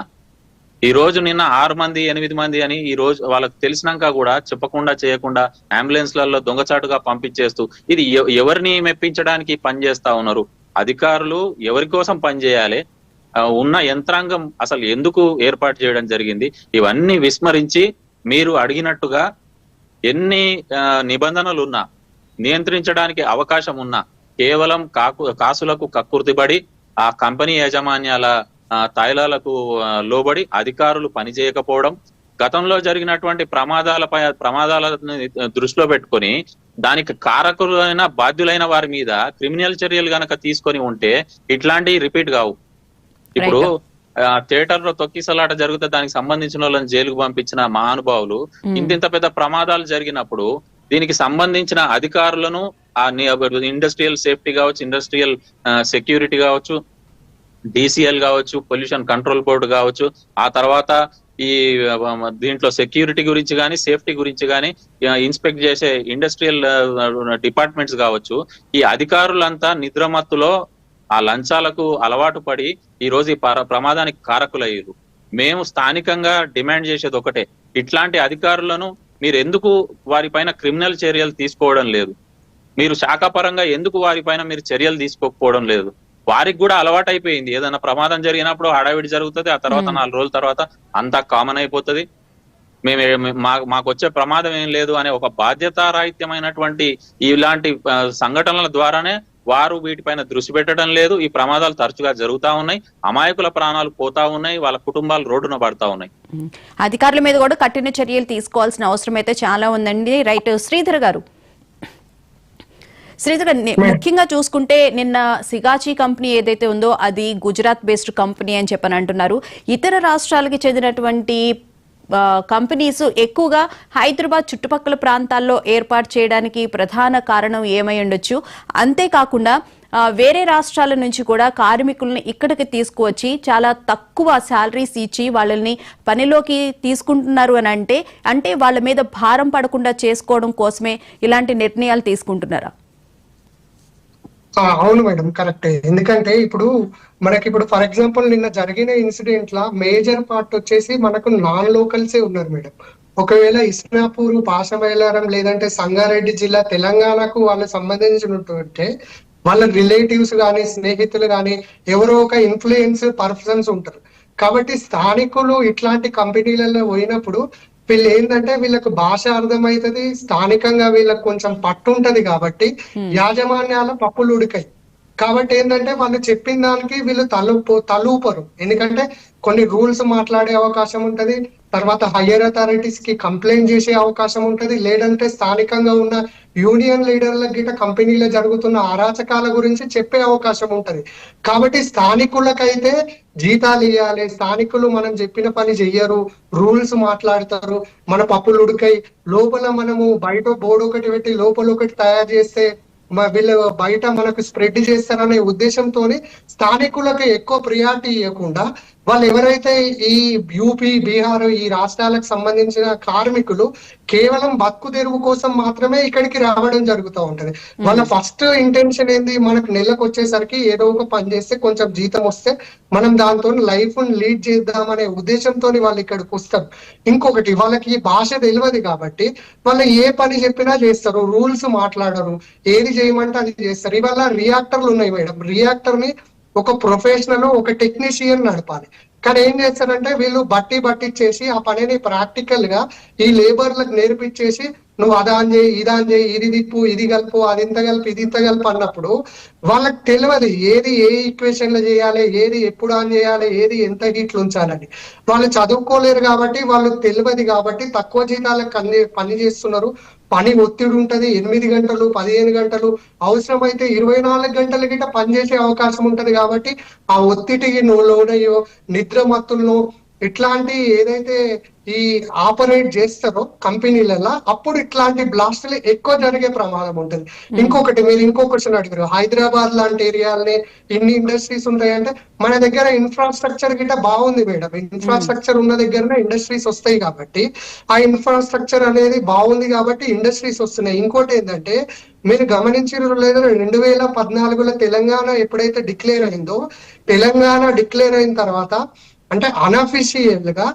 6 మంది 8 మంది అని ఈ రోజు వాళ్ళకి తెలిసినాక కూడా చెప్పకుండా చేయకుండా అంబులెన్స్లలో దొంగచాటుగా పంపించేస్తూ ఇది ఎవరిని మెప్పించడానికి పనిచేస్తా ఉన్నారు? అధికారులు ఎవరి కోసం పనిచేయాలి? ఉన్న యంత్రాంగం అసలు ఎందుకు ఏర్పాటు చేయడం జరిగింది? ఇవన్నీ విస్మరించి మీరు అడిగినట్టుగా ఎన్ని నిబంధనలు ఉన్నా నియంత్రించడానికి అవకాశం ఉన్నా కేవలం కాసులకు కక్కుర్తిబడి ఆ కంపెనీ యాజమాన్యాల తాయిలాలకు లోబడి అధికారులు పనిచేయకపోవడం, గతంలో జరిగినటువంటి ప్రమాదాలను దృష్టిలో పెట్టుకొని దానికి కారకులైన బాధ్యులైన వారి మీద క్రిమినల్ చర్యలు గనక తీసుకొని ఉంటే ఇట్లాంటివి రిపీట్ కావు. ఇప్పుడు థియేటర్ లో తొక్కిసలాట జరిగితే దానికి సంబంధించిన వాళ్ళని జైలుకు పంపించిన మహానుభావులు ఇంత పెద్ద ప్రమాదాలు జరిగినప్పుడు దీనికి సంబంధించిన అధికారులను ఇండస్ట్రియల్ సేఫ్టీ కావచ్చు, ఇండస్ట్రియల్ సెక్యూరిటీ కావచ్చు, డిసిఎల్ కావచ్చు, పొల్యూషన్ కంట్రోల్ బోర్డు కావచ్చు, ఆ తర్వాత ఈ దీంట్లో సెక్యూరిటీ గురించి కానీ సేఫ్టీ గురించి కానీ ఇన్స్పెక్ట్ చేసే ఇండస్ట్రియల్ డిపార్ట్మెంట్స్ కావచ్చు, ఈ అధికారులంతా నిద్రమత్తులో ఆ లంచాలకు అలవాటు పడి ఈ రోజు ఈ ప్రమాదానికి కారకులయ్యారు. మేము స్థానికంగా డిమాండ్ చేసేది ఒకటే, ఇట్లాంటి అధికారులను మీరు ఎందుకు వారిపైన క్రిమినల్ చర్యలు తీసుకోవడం లేదు? మీరు శాఖాపరంగా ఎందుకు వారిపైన మీరు చర్యలు తీసుకోకపోవడం లేదు? వారికి కూడా అలవాటు అయిపోయింది, ఏదైనా ప్రమాదం జరిగినప్పుడు హడావిడి జరుగుతుంది, ఆ తర్వాత 4 రోజుల తర్వాత అంతా కామన్ అయిపోతుంది, మాకు వచ్చే ప్రమాదం ఏం లేదు అనే ఒక బాధ్యతారాహిత్యమైనటువంటి ఇలాంటి సంఘటనల ద్వారానే వారు వీటిపైన దృష్టి పెట్టడం లేదు. ఈ ప్రమాదాలు తరచుగా జరుగుతా ఉన్నాయి, అమాయకుల ప్రాణాలు పోతా ఉన్నాయి, వాళ్ళ కుటుంబాలు రోడ్డున పడతా ఉన్నాయి. అధికారుల మీద కూడా కఠిన చర్యలు తీసుకోవాల్సిన అవసరం అయితే చాలా ఉందండి. రైట్, శ్రీధర్ గారు, ముఖ్యంగా చూసుకుంటే నిన్న సిగాచి కంపెనీ ఏదైతే ఉందో అది గుజరాత్ బేస్డ్ కంపెనీ అని చెప్పని అంటున్నారు. ఇతర రాష్ట్రాలకి చెందినటువంటి కంపెనీస్ ఎక్కువగా హైదరాబాద్ చుట్టుపక్కల ప్రాంతాల్లో ఏర్పాటు చేయడానికి ప్రధాన కారణం ఏమై ఉండొచ్చు? అంతేకాకుండా వేరే రాష్ట్రాల నుంచి కూడా కార్మికుల్ని ఇక్కడికి తీసుకువచ్చి చాలా తక్కువ శాలరీస్ ఇచ్చి వాళ్ళని పనిలోకి తీసుకుంటున్నారు అని అంటే వాళ్ళ మీద భారం పడకుండా చేసుకోవడం కోసమే ఇలాంటి నిర్ణయాలు తీసుకుంటున్నారా? అవును మేడం, కరెక్టే. ఎందుకంటే ఇప్పుడు ఫర్ ఎగ్జాంపుల్ నిన్న జరిగిన ఇన్సిడెంట్ లా మేజర్ పార్ట్ వచ్చేసి మనకు నాన్ లోకల్సే ఉన్నారు మేడం. ఒకవేళ ఇస్నాపూర్, పాషమైలారం లేదంటే సంగారెడ్డి జిల్లా తెలంగాణకు వాళ్ళు సంబంధించినట్టుంటే వాళ్ళ రిలేటివ్స్ కానీ స్నేహితులు కానీ ఎవరో ఒక ఇన్ఫ్లుయెన్స్ పర్సన్స్ ఉంటారు. కాబట్టి స్థానికులు ఇట్లాంటి కంపెనీలలో పోయినప్పుడు వీళ్ళు ఏంటంటే వీళ్ళకు భాష అర్థమవుతుంది, స్థానికంగా వీళ్ళకి కొంచెం పట్టు ఉంటది కాబట్టి యాజమాన్యాల పప్పులు ఉడికాయి. కాబట్టి ఏంటంటే వాళ్ళు చెప్పిన దానికి వీళ్ళు తలూపరు. ఎందుకంటే కొన్ని రూల్స్ మాట్లాడే అవకాశం ఉంటది, తర్వాత హయ్యర్ అథారిటీస్ కి కంప్లైంట్ చేసే అవకాశం ఉంటది, లేదంటే స్థానికంగా ఉన్న యూనియన్ లీడర్లకు గిట్ట కంపెనీలో జరుగుతున్న అరాచకాల గురించి చెప్పే అవకాశం ఉంటది. కాబట్టి స్థానికులకైతే జీతాలు ఇవ్వాలి, స్థానికులు మనం చెప్పిన పని చెయ్యరు, రూల్స్ మాట్లాడతారు, మన పప్పులు ఉడికై లోపల మనము బయట బోర్డు ఒకటి పెట్టి లోపల ఒకటి తయారు చేస్తే వీళ్ళు బయట మనకు స్ప్రెడ్ చేస్తారనే ఉద్దేశంతో స్థానికులకు ఎక్కువ ప్రియారిటీ ఇవ్వకుండా వాళ్ళు ఎవరైతే ఈ యూపీ, బీహార్ ఈ రాష్ట్రాలకు సంబంధించిన కార్మికులు కేవలం బతుకు తెరువు కోసం మాత్రమే ఇక్కడికి రావడం జరుగుతూ ఉంటది. వాళ్ళ ఫస్ట్ ఇంటెన్షన్ ఏంది, మనకు నెలకు వచ్చేసరికి ఏదో ఒక పని చేస్తే కొంచెం జీతం వస్తే మనం దాంతో లైఫ్ లీడ్ చేద్దామనే ఉద్దేశంతో వాళ్ళు ఇక్కడికి వస్తారు. ఇంకొకటి వాళ్ళకి ఈ భాష తెలియదు కాబట్టి వాళ్ళు ఏ పని చెప్పినా చేస్తారు, రూల్స్ మాట్లాడరు, ఏది చేయమంటే అది చేస్తారు. ఇవాళ రియాక్టర్లు ఉన్నాయి మేడం, రియాక్టర్ ని ఒక ప్రొఫెషనల్, ఒక టెక్నీషియన్ నడపాలి. కానీ ఏం చేస్తారంటే వీళ్ళు బట్టిచ్చేసి ఆ పనిని ప్రాక్టికల్ గా ఈ లేబర్లకు నేర్పించేసి నువ్వు అదాన్ చేయి, ఇదాన్ చేయి, ఇది తిప్పు, ఇది కలుపు, అది ఇంత కలుపు, ఇది ఇంత కలుపు అన్నప్పుడు వాళ్ళకి తెలియదు ఏది ఏ ఈక్వేషన్లు చేయాలి, ఏది ఎప్పుడు ఆన్ చేయాలి, ఏది ఎంత హీట్లు ఉంచాలని. వాళ్ళు చదువుకోలేరు కాబట్టి, వాళ్ళకి తెలియదు కాబట్టి తక్కువ జీతాలకు పని చేస్తున్నారు. పని ఒత్తిడి ఉంటది, 8 గంటలు 15 గంటలు అవసరమైతే 24 గంటల గిట్ట పనిచేసే అవకాశం ఉంటది. కాబట్టి ఆ ఒత్తిడికి లోనయ్యో నిద్ర మత్తుల్లో ఇట్లాంటి ఏదైతే ఈ ఆపరేట్ చేస్తారో కంపెనీలలో అప్పుడు ఇట్లాంటి బ్లాస్టులు ఎక్కువ జరిగే ప్రమాదం ఉంటుంది. ఇంకొకటి మీరు ఇంకో క్వశ్చన్ అడిగారు, హైదరాబాద్ లాంటి ఏరియాలనే ఇన్ని ఇండస్ట్రీస్ ఉంటాయంటే మన దగ్గర ఇన్ఫ్రాస్ట్రక్చర్ గిట్ట బాగుంది మేడం. ఇన్ఫ్రాస్ట్రక్చర్ ఉన్న దగ్గరనే ఇండస్ట్రీస్ వస్తాయి కాబట్టి ఆ ఇన్ఫ్రాస్ట్రక్చర్ అనేది బాగుంది కాబట్టి ఇండస్ట్రీస్ వస్తున్నాయి. ఇంకోటి ఏంటంటే మీరు గమనించారు లేదా 2014లో తెలంగాణ ఎప్పుడైతే డిక్లేర్ అయిందో, తెలంగాణ డిక్లేర్ అయిన తర్వాత అంటే అన్అఫిషియల్ గా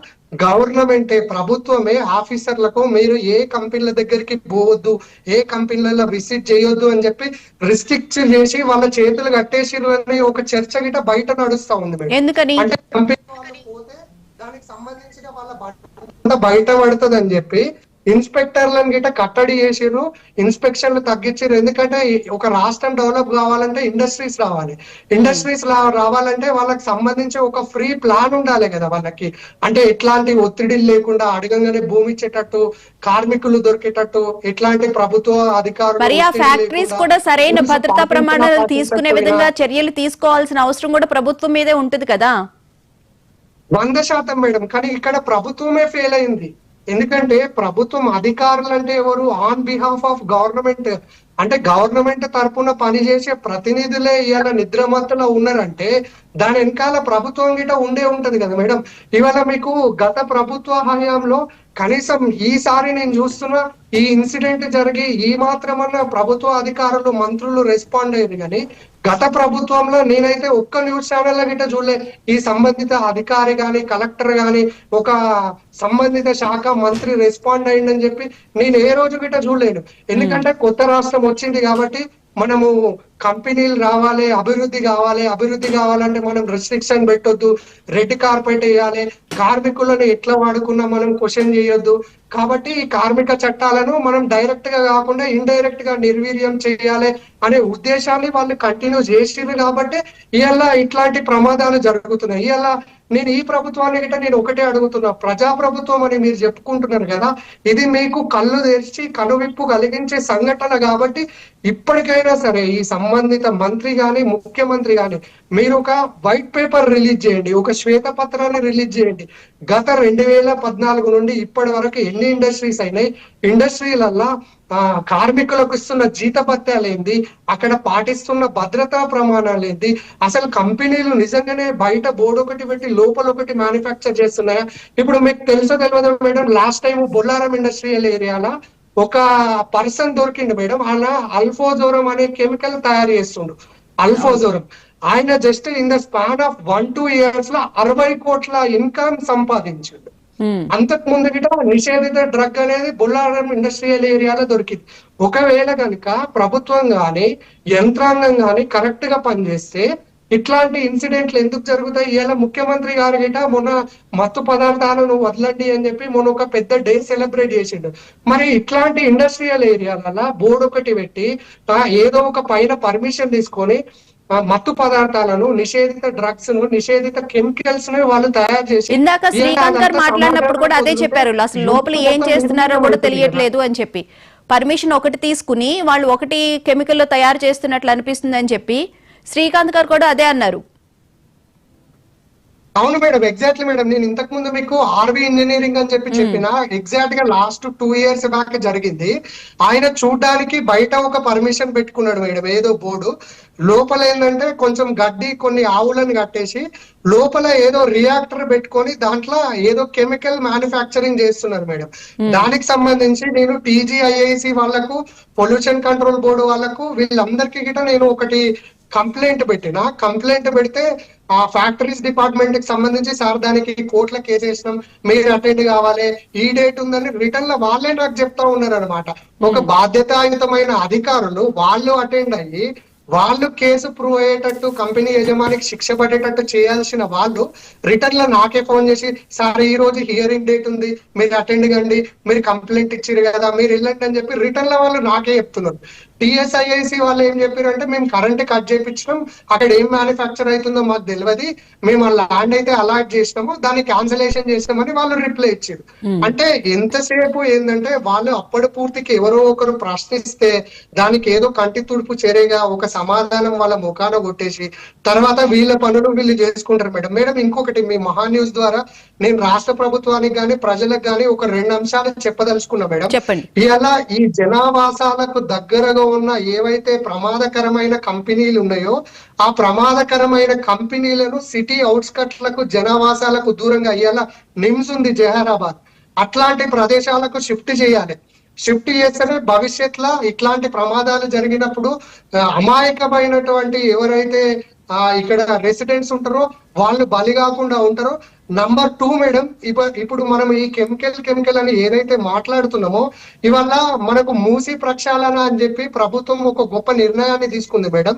గవర్నమెంటే, ప్రభుత్వమే ఆఫీసర్లకు మీరు ఏ కంపెనీల దగ్గరికి పోవద్దు, ఏ కంపెనీలలో విజిట్ చేయొద్దు అని చెప్పి రిస్ట్రిక్ట్ చేసి వాళ్ళ చేతులు కట్టేసిరు అని ఒక చర్చ గిట బయట నడుస్తా ఉంది. ఎందుకని అంటే కంపెనీ వాళ్ళు పోతే దానికి సంబంధించిన వాళ్ళ బయట పడుతుంది అని చెప్పి ఇన్స్పెక్టర్లను గిట్ట కట్టడి చేసిర్రు, ఇన్స్పెక్షన్లు తగ్గించారు. ఎందుకంటే ఒక రాష్ట్రం డెవలప్ కావాలంటే ఇండస్ట్రీస్ రావాలి, ఇండస్ట్రీస్ రావాలంటే వాళ్ళకి సంబంధించి ఒక ఫ్రీ ప్లాన్ ఉండాలి కదా వాళ్ళకి. అంటే ఎట్లాంటి ఒత్తిడి లేకుండా అడగంగానే భూమి ఇచ్చేటట్టు, కార్మికులు దొరికేటట్టు, ఎట్లాంటి ప్రభుత్వ అధికారులు మరి ఆ ఫ్యాక్టరీస్ కూడా సరైన భద్రతా ప్రమాణాలు తీసుకునే విధంగా చర్యలు తీసుకోవాల్సిన అవసరం కూడా ప్రభుత్వం మీదే ఉంటుంది కదా. 100% మేడం. కానీ ఇక్కడ ప్రభుత్వమే ఫెయిల్ అయింది. ఎందుకంటే ప్రభుత్వం అధికారులు అంటే ఎవరు, ఆన్ బిహాఫ్ ఆఫ్ గవర్నమెంట్, అంటే గవర్నమెంట్ తరపున పనిచేసే ప్రతినిధులే ఇవాళ నిద్రమత్తులో ఉన్నారంటే దాని వెనకాల ప్రభుత్వం గిట ఉంటది కదా మేడం. ఇవాళ మీకు గత ప్రభుత్వ హయాంలో కనీసం ఈసారి నేను చూస్తున్నా ఈ ఇన్సిడెంట్ జరిగి ఈ మాత్రమన్నా ప్రభుత్వ అధికారులు, మంత్రులు రెస్పాండ్ అయ్యారు. కానీ గత ప్రభుత్వంలో నేనైతే ఒక్క న్యూస్ ఛానల్ గిట్ట చూడలే ఈ సంబంధిత అధికారి గాని, కలెక్టర్ గాని, ఒక సంబంధిత శాఖ మంత్రి రెస్పాండ్ అయ్యిందని చెప్పి నేను ఏ రోజు గిట్ట చూడలేను. ఎందుకంటే కొత్త రాష్ట్రం వచ్చింది కాబట్టి మనము కంపెనీలు రావాలి, అభివృద్ధి కావాలంటే మనం రెస్ట్రిక్షన్ పెట్టొద్దు, రెడ్ కార్పెట్ వేయాలి, కార్మికులను ఎట్లా వాడుకున్నా మనం క్వశ్చన్ చేయొద్దు. కాబట్టి ఈ కార్మిక చట్టాలను మనం డైరెక్ట్ గా కాకుండా ఇండైరెక్ట్ గా నిర్వీర్యం చేయాలి అనే ఉద్దేశాన్ని వాళ్ళు కంటిన్యూ చేసిరు. కాబట్టి ఇవాళ ఇట్లాంటి ప్రమాదాలు జరుగుతున్నాయి. ఇవాళ నేను ఈ ప్రభుత్వాన్ని గిట్ట నేను ఒకటే అడుగుతున్నా, ప్రజాప్రభుత్వం అని మీరు చెప్పుకుంటున్నారు కదా, ఇది మీకు కళ్ళు తెరిచి కనువిప్పు కలిగించే సంఘటన కాబట్టి ఇప్పటికైనా సరే ఈ సంబంధిత మంత్రి గాని ముఖ్యమంత్రి గాని మీరు ఒక వైట్ పేపర్ రిలీజ్ చేయండి, ఒక శ్వేతపత్రాన్ని రిలీజ్ చేయండి. గత 2014 నుండి ఇప్పటి వరకు ఎన్ని ఇండస్ట్రీస్ అయినాయి, ఇండస్ట్రీలల్లా కార్మికులకు ఇస్తున్న జీతభత్యాలు ఏంది, అక్కడ పాటిస్తున్న భద్రతా ప్రమాణాలు ఏంది, అసలు కంపెనీలు నిజంగానే బయట బోర్డు ఒకటి పెట్టి లోపల ఒకటి మ్యానుఫ్యాక్చర్ చేస్తున్నాయా? ఇప్పుడు మీకు తెలుసో తెలియదు madam, last time Bollaram industrial ఏరియాలో ఒక పర్సన్ దొరికిండు మేడం, ఆయన అల్ఫోజోరం అనే కెమికల్ తయారు చేస్తుండు. అల్ఫోజోరం ఆయన just in the span of 1-2 years లో 60 కోట్ల ఇన్కమ్ సంపాదించిండు. అంతకు ముందు గిట నిషేధిత డ్రగ్ అనేది బొల్లారం ఇండస్ట్రియల్ ఏరియాలో దొరికింది. ఒకవేళ కనుక ప్రభుత్వం గాని యంత్రాంగం గాని కరెక్ట్ గా పనిచేస్తే ఇట్లాంటి ఇన్సిడెంట్లు ఎందుకు జరుగుతాయి? ఇలా ముఖ్యమంత్రి గారు గిట మొన్న మత్తు పదార్థాలను వదలండి అని చెప్పి మొన్న ఒక పెద్ద డే సెలబ్రేట్ చేసిండు. మరి ఇట్లాంటి ఇండస్ట్రియల్ ఏరియాలలో బోర్డు ఒకటి పెట్టి ఏదో ఒక పైన పర్మిషన్ తీసుకొని మత్తు పదార్థాలను, నిషేధిత డ్రగ్స్ ను, నిషేధిత కెమికల్స్ ను వాళ్ళు తయారు చేసి, ఇందాక శ్రీకాంత్ గారు మాట్లాడినప్పుడు కూడా అదే చెప్పారు, అసలు లోపల ఏం చేస్తున్నారో కూడా తెలియట్లేదు అని చెప్పి. పర్మిషన్ ఒకటి తీసుకుని వాళ్ళు ఒకటి కెమికల్ లో తయారు చేస్తున్నట్లు అనిపిస్తుంది అని చెప్పి శ్రీకాంత్ గారు కూడా అదే అన్నారు. అవును మేడం, ఎగ్జాక్ట్లీ మేడం. నేను ఇంతకు ముందు మీకు ఆర్వి ఇంజనీరింగ్ అని చెప్పిన ఎగ్జాక్ట్ గా లాస్ట్ 2 years బ్యాక్ జరిగింది. ఆయన చూడ్డానికి బయట ఒక పర్మిషన్ పెట్టుకున్నాడు మేడం, ఏదో బోర్డు. లోపల ఏంటంటే కొంచెం గడ్డి, కొన్ని ఆవులను కట్టేసి లోపల ఏదో రియాక్టర్ పెట్టుకొని దాంట్లో ఏదో కెమికల్ మ్యానుఫ్యాక్చరింగ్ చేస్తున్నారు మేడం. దానికి సంబంధించి నేను TGIIC వాళ్ళకు, పొల్యూషన్ కంట్రోల్ బోర్డు వాళ్ళకు, వీళ్ళందరికీ గిట నేను ఒకటి కంప్లైంట్ పెడితే ఆ ఫ్యాక్టరీస్ డిపార్ట్మెంట్ కి సంబంధించి సార్ దానికి కోర్టులో కేసు వేసినాం, మీరు అటెండ్ కావాలి, ఈ డేట్ ఉందని రిటర్న్ లో వాళ్ళే నాకు చెప్తా ఉన్నారు అనమాట. ఒక బాధ్యతాయుతమైన అధికారులు వాళ్ళు అటెండ్ అయ్యి వాళ్ళు కేసు ప్రూవ్ అయ్యేటట్టు, కంపెనీ యజమానికి శిక్ష పడేటట్టు చేయాల్సిన వాళ్ళు రిటర్న్ లో నాకే ఫోన్ చేసి, సార్ ఈ రోజు హియరింగ్ డేట్ ఉంది, మీరు అటెండ్ కండి, మీరు కంప్లైంట్ ఇచ్చారు కదా, మీరు వెళ్ళండి అని చెప్పి రిటర్న్ లో వాళ్ళు నాకే చెప్తున్నారు. TSIIC వాళ్ళు ఏం చెప్పారు అంటే, మేము కరెంట్ కట్ చేయించినాం, అక్కడ ఏం మ్యానుఫ్యాక్చర్ అవుతుందో మాకు తెలియదు, మేము ఆ ల్యాండ్ అయితే అలాట్ చేసినాము, దాన్ని క్యాన్సలేషన్ చేసినామని వాళ్ళు రిప్లై ఇచ్చారు. అంటే ఎంతసేపు ఏంటంటే వాళ్ళు అప్పటి పూర్తికి ఎవరో ఒకరు ప్రశ్నిస్తే దానికి ఏదో కంటి తుడుపు చర్యగా ఒక సమాధానం వాళ్ళ ముఖాన కొట్టేసి తర్వాత వీళ్ళ పనులు వీళ్ళు చేసుకుంటారు మేడం. మేడం ఇంకొకటి, మీ మహా న్యూస్ ద్వారా నేను రాష్ట్ర ప్రభుత్వానికి గాని ప్రజలకు గాని ఒక 2 అంశాలు చెప్పదలుచుకున్నా మేడం. ఇలా ఈ జనావాసాలకు దగ్గరగా ఉన్న ఏవైతే ప్రమాదకరమైన కంపెనీలు ఉన్నాయో ఆ ప్రమాదకరమైన కంపెనీలను సిటీ అవుట్స్కట్లకు, జనావాసాలకు దూరంగా అయ్యేలా నిమ్స్ ఉంది జహీరాబాద్, అట్లాంటి ప్రదేశాలకు షిఫ్ట్ చేయాలి. షిఫ్ట్ చేస్తేనే భవిష్యత్తులో ఇట్లాంటి ప్రమాదాలు జరిగినప్పుడు అమాయకమైనటువంటి ఎవరైతే ఇక్కడ రెసిడెంట్స్ ఉంటారో వాళ్ళు బలి కాకుండా ఉంటారో. నంబర్ 2 మేడం, ఇప్పుడు మనం ఈ కెమికల్ అని ఏదైతే మాట్లాడుతున్నామో ఇవల్ల మనకు మూసి ప్రక్షాళన అని చెప్పి ప్రభుత్వం ఒక గొప్ప నిర్ణయాన్ని తీసుకుంది మేడం.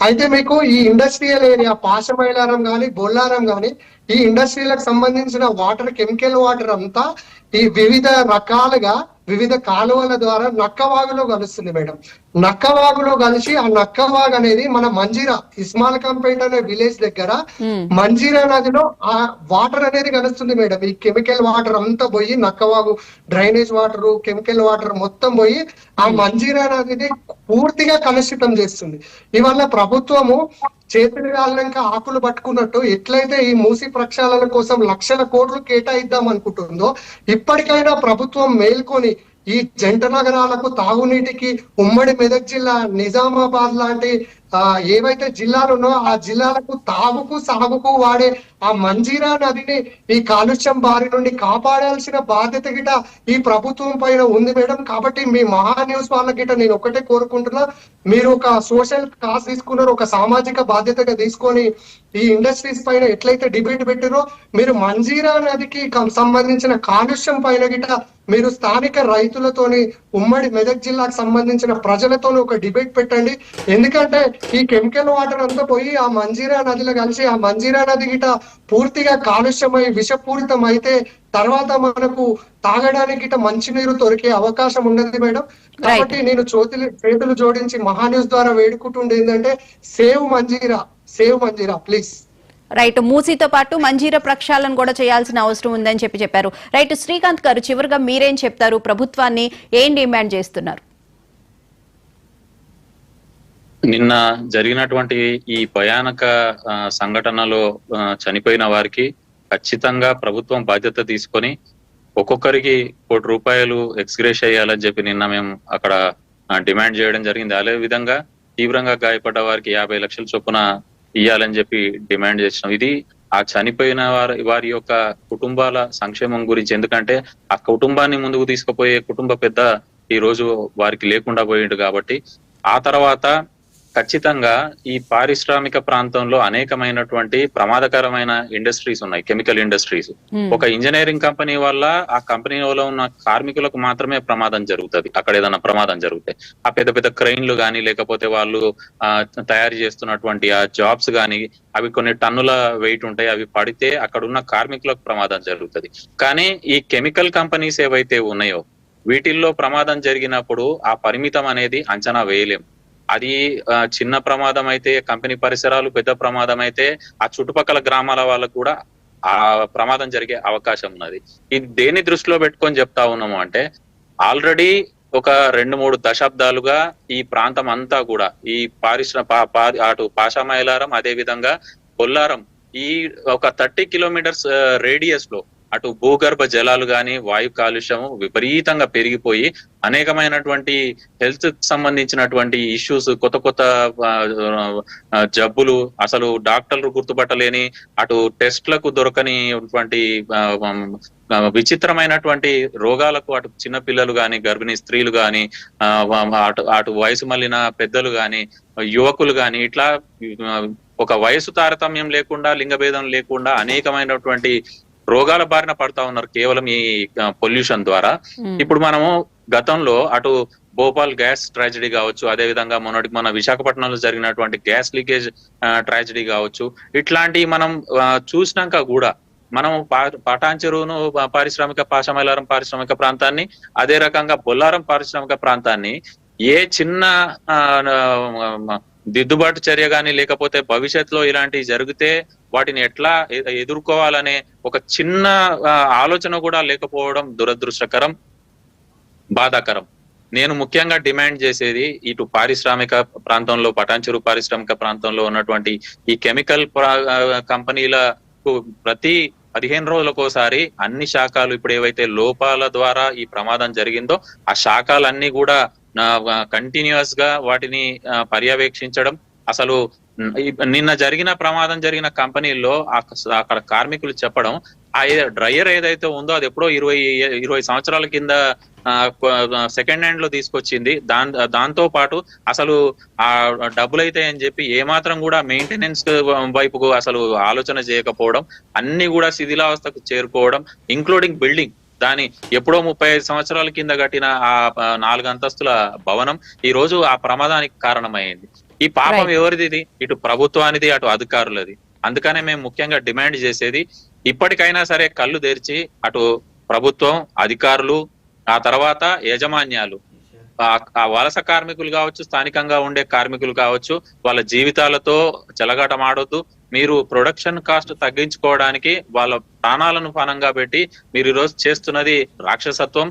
అయితే మీకు ఈ ఇండస్ట్రియల్ ఏరియా పాశమైలారం గాని బొల్లారం గాని ఈ ఇండస్ట్రీలకు సంబంధించిన వాటర్, కెమికల్ వాటర్ అంతా ఈ వివిధ రకాలుగా వివిధ కాలువల ద్వారా నక్కవాగులో కలుస్తుంది మేడం. నక్కవాగులో కలిసి ఆ నక్కవాగు అనేది మన మంజీరా, ఇస్మాయిల్ఖాన్పేట అనే విలేజ్ దగ్గర మంజీరా నదిలో ఆ వాటర్ అనేది కలుస్తుంది మేడం. ఈ కెమికల్ వాటర్ అంతా పోయి Nakkavagu drainage water, chemical water మొత్తం పోయి ఆ మంజీరా నదిని పూర్తిగా కలుషితం చేస్తుంది. ఇవల్ల ప్రభుత్వము చేతులు కాలినాక ఆకులు పట్టుకున్నట్టు ఎట్లయితే ఈ మూసి ప్రక్షాళన కోసం లక్షల కోట్లు కేటాయిద్దాం అనుకుంటుందో ఇప్పటికైనా ప్రభుత్వం మేల్కొని ఈ జంట నగరాలకు తాగునీటికి ఉమ్మడి మెదక్ జిల్లా, నిజామాబాద్ లాంటి ఏవైతే జిల్లాలు ఉన్నాయో ఆ జిల్లాలకు తాగుకు సాగుకు వాడే ఆ మంజీరా నదిని ఈ కాలుష్యం బారి నుండి కాపాడాల్సిన బాధ్యత గిట ఈ ప్రభుత్వం పైన ఉంది మేడం. కాబట్టి మీ మహా న్యూస్ వాళ్ళ గిట నేను ఒకటే కోరుకుంటున్నా, మీరు ఒక సోషల్ కాజ్ తీసుకున్నారు, ఒక సామాజిక బాధ్యతగా తీసుకొని ఈ ఇండస్ట్రీస్ పైన ఎట్లయితే డిబేట్ పెట్టారో మీరు మంజీరా నదికి సంబంధించిన కాలుష్యం పైన గిట మీరు స్థానిక రైతులతోని, ఉమ్మడి మెదక్ జిల్లాకు సంబంధించిన ప్రజలతోని ఒక డిబేట్ పెట్టండి. ఎందుకంటే ఈ కెమికల్ వాటర్ అంతా పోయి ఆ మంజీరా నదిలో కలిసి ఆ మంజీరా నది గిట పూర్తిగా కాలుష్యమై విషపూరితం అయితే తర్వాత మనకు తాగడానికి గిట మంచినీరు దొరికే అవకాశం ఉండదు మేడం. కాబట్టి నేను చేతులు జోడించి మహా న్యూస్ ద్వారా వేడుకుంటుండే ఏంటంటే సేవ్ మంజీరా ప్లీజ్. రైట్, మూసీతో పాటు మంజీరా ప్రక్షాళన కూడా చేయాల్సిన అవసరం ఉందని చెప్పారు. రైట్, శ్రీకాంత్ గారు చివరిగా మీరేం చెప్తారు? ప్రభుత్వాన్ని ఏం డిమాండ్ చేస్తున్నారు? నిన్న జరిగినటువంటి ఈ భయానక సంఘటనలో చనిపోయిన వారికి ఖచ్చితంగా ప్రభుత్వం బాధ్యత తీసుకొని ఒక్కొక్కరికి ₹1 ఎక్స్గ్రేష్ అయ్యాలని చెప్పి నిన్న మేము అక్కడ డిమాండ్ చేయడం జరిగింది. అదే విధంగా తీవ్రంగా గాయపడ్డ వారికి 50 లక్షల చొప్పున ఇవ్వాలని చెప్పి డిమాండ్ చేసినాం. ఇది ఆ చనిపోయిన వారి యొక్క కుటుంబాల సంక్షేమం గురించి. ఎందుకంటే ఆ కుటుంబాన్ని ముందుకు తీసుకుపోయే కుటుంబ పెద్ద ఈ రోజు వారికి లేకుండా పోయిండు కాబట్టి ఆ తర్వాత ఖచ్చితంగా ఈ పారిశ్రామిక ప్రాంతంలో అనేకమైనటువంటి ప్రమాదకరమైన ఇండస్ట్రీస్ ఉన్నాయి, కెమికల్ ఇండస్ట్రీస్. ఒక ఇంజనీరింగ్ కంపెనీ వల్ల ఆ కంపెనీలో ఉన్న కార్మికులకు మాత్రమే ప్రమాదం జరుగుతుంది. అక్కడ ఏదైనా ప్రమాదం జరిగితే ఆ పెద్ద పెద్ద క్రెయిన్లు కానీ లేకపోతే వాళ్ళు తయారు చేస్తున్నటువంటి ఆ జాబ్స్ కానీ అవి కొన్ని టన్నుల వెయిట్ ఉంటాయి, అవి పడితే అక్కడ ఉన్న కార్మికులకు ప్రమాదం జరుగుతుంది. కానీ ఈ కెమికల్ కంపెనీస్ ఏవైతే ఉన్నాయో వీటిల్లో ప్రమాదం జరిగినప్పుడు ఆ పరిమితం అనేది అంచనా వేయలేం. అది చిన్న ప్రమాదం అయితే కంపెనీ పరిసరాలు, పెద్ద ప్రమాదం అయితే ఆ చుట్టుపక్కల గ్రామాల వాళ్ళకు కూడా ఆ ప్రమాదం జరిగే అవకాశం ఉన్నది. ఇది దేని దృష్టిలో పెట్టుకొని చెప్తా ఉన్నాము అంటే ఆల్రెడీ ఒక 2-3 దశాబ్దాలుగా ఈ ప్రాంతం అంతా కూడా ఈ అటు పాషామైలారం అదే విధంగా బొల్లారం ఈ ఒక 30 కిలోమీటర్స్ రేడియస్ లో అటు భూగర్భ జలాలు గాని వాయు కాలుష్యము విపరీతంగా పెరిగిపోయి అనేకమైనటువంటి హెల్త్ సంబంధించినటువంటి ఇష్యూస్, కొత్త కొత్త జబ్బులు, అసలు డాక్టర్లు గుర్తుపట్టలేని, అటు టెస్ట్లకు దొరకనిటువంటి విచిత్రమైనటువంటి రోగాలకు అటు చిన్న పిల్లలు గాని, గర్భిణీ స్త్రీలు గాని, అటు వయసు మళ్ళిన పెద్దలు గాని, యువకులు గాని, ఇట్లా ఒక వయసు తారతమ్యం లేకుండా, లింగభేదం లేకుండా అనేకమైనటువంటి రోగాల బారిన పడతా ఉన్నారు కేవలం ఈ పొల్యూషన్ ద్వారా. ఇప్పుడు మనము గతంలో అటు భోపాల్ గ్యాస్ ట్రాజడీ కావచ్చు, అదే విధంగా మన విశాఖపట్నంలో జరిగినటువంటి గ్యాస్ లీకేజ్ ట్రాజడీ కావచ్చు, ఇట్లాంటి మనం చూసినాక కూడా మనం పటాన్చెరువును పాషామైలారం పారిశ్రామిక ప్రాంతాన్ని, అదే రకంగా బొల్లారం పారిశ్రామిక ప్రాంతాన్ని ఏ చిన్న దిద్దుబాటు చర్య గాని లేకపోతే భవిష్యత్తులో ఇలాంటివి జరిగితే వాటిని ఎట్లా ఎదుర్కోవాలనే ఒక చిన్న ఆలోచన కూడా లేకపోవడం దురదృష్టకరం, బాధాకరం. నేను ముఖ్యంగా డిమాండ్ చేసేది ఇటు పారిశ్రామిక ప్రాంతంలో, పటాన్చెరు పారిశ్రామిక ప్రాంతంలో ఉన్నటువంటి ఈ కెమికల్ కంపెనీలకు ప్రతి 15 రోజులకోసారి అన్ని శాఖలు ఇప్పుడు ఏవైతే లోపాల ద్వారా ఈ ప్రమాదం జరిగిందో ఆ శాఖలన్నీ కూడా కంటిన్యూస్ గా వాటిని పర్యవేక్షించడం. అసలు నిన్న ప్రమాదం జరిగిన కంపెనీల్లో అక్కడ కార్మికులు చెప్పడం ఆ డ్రైయర్ ఏదైతే ఉందో అది ఎప్పుడో 20 సంవత్సరాల కింద సెకండ్ హ్యాండ్ లో తీసుకొచ్చింది. దాంతో పాటు అసలు ఆ డబ్బులు అయితే అని చెప్పి ఏమాత్రం కూడా మెయింటెనెన్స్ వైపుకు అసలు ఆలోచన చేయకపోవడం, అన్ని కూడా శిథిలావస్థకు చేరుకోవడం, ఇంక్లూడింగ్ బిల్డింగ్. దాని ఎప్పుడో 35 సంవత్సరాల కింద కట్టిన ఆ 4 అంతస్తుల భవనం ఈ రోజు ఆ ప్రమాదానికి కారణమైంది. ఈ పాపం ఎవరిది? ఇటు ప్రభుత్వానిది, అటు అధికారులది. అందుకనే మేము ముఖ్యంగా డిమాండ్ చేసేది ఇప్పటికైనా సరే కళ్ళు తెరిచి అటు ప్రభుత్వం, అధికారులు, ఆ తర్వాత యాజమాన్యాలు, ఆ వలస కార్మికులు కావచ్చు, స్థానికంగా ఉండే కార్మికులు కావచ్చు, వాళ్ళ జీవితాలతో చెలగాటమాడొద్దు. మీరు ప్రొడక్షన్ కాస్ట్ తగ్గించుకోవడానికి వాళ్ళ ప్రాణాలను పణంగా పెట్టి మీరు ఈరోజు చేస్తున్నది రాక్షసత్వం.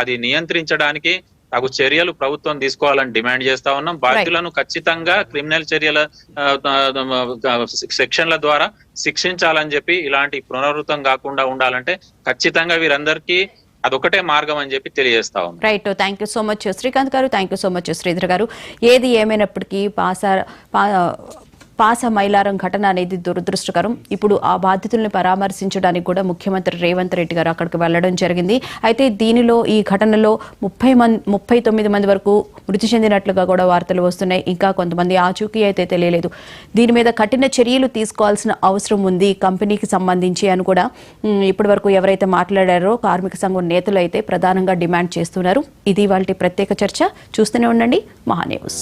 అది నియంత్రించడానికి తగు చర్యలు ప్రభుత్వం తీసుకోవాలని డిమాండ్ చేస్తా ఉన్నాం. బాధ్యులను ఖచ్చితంగా క్రిమినల్ చర్యల సెక్షన్ల ద్వారా శిక్షించాలని చెప్పి, ఇలాంటి పునరావృతం కాకుండా ఉండాలంటే ఖచ్చితంగా వీరందరికీ అదొకటే మార్గం అని చెప్పి తెలియజేస్తా ఉన్నాం. Right, thank you so much Srikanth garu, thank you so much Sridhar garu. ఏది ఏమైనప్పటికీ పాషామైలారం ఘటన అనేది దురదృష్టకరం. ఇప్పుడు ఆ బాధితుల్ని పరామర్శించడానికి కూడా ముఖ్యమంత్రి రేవంత్ రెడ్డి గారు అక్కడికి వెళ్లడం జరిగింది. అయితే దీనిలో ఈ ఘటనలో 39 మంది వరకు మృతి చెందినట్లుగా కూడా వార్తలు వస్తున్నాయి. ఇంకా కొంతమంది ఆచూకీ అయితే తెలియలేదు. దీని మీద కఠిన చర్యలు తీసుకోవాల్సిన అవసరం ఉంది కంపెనీకి సంబంధించి అని కూడా ఇప్పటి వరకు ఎవరైతే మాట్లాడారో కార్మిక సంఘం నేతలు అయితే ప్రధానంగా డిమాండ్ చేస్తున్నారు. ఇది వాళ్ళ ప్రత్యేక చర్చ. చూస్తూనే ఉండండి మహా న్యూస్.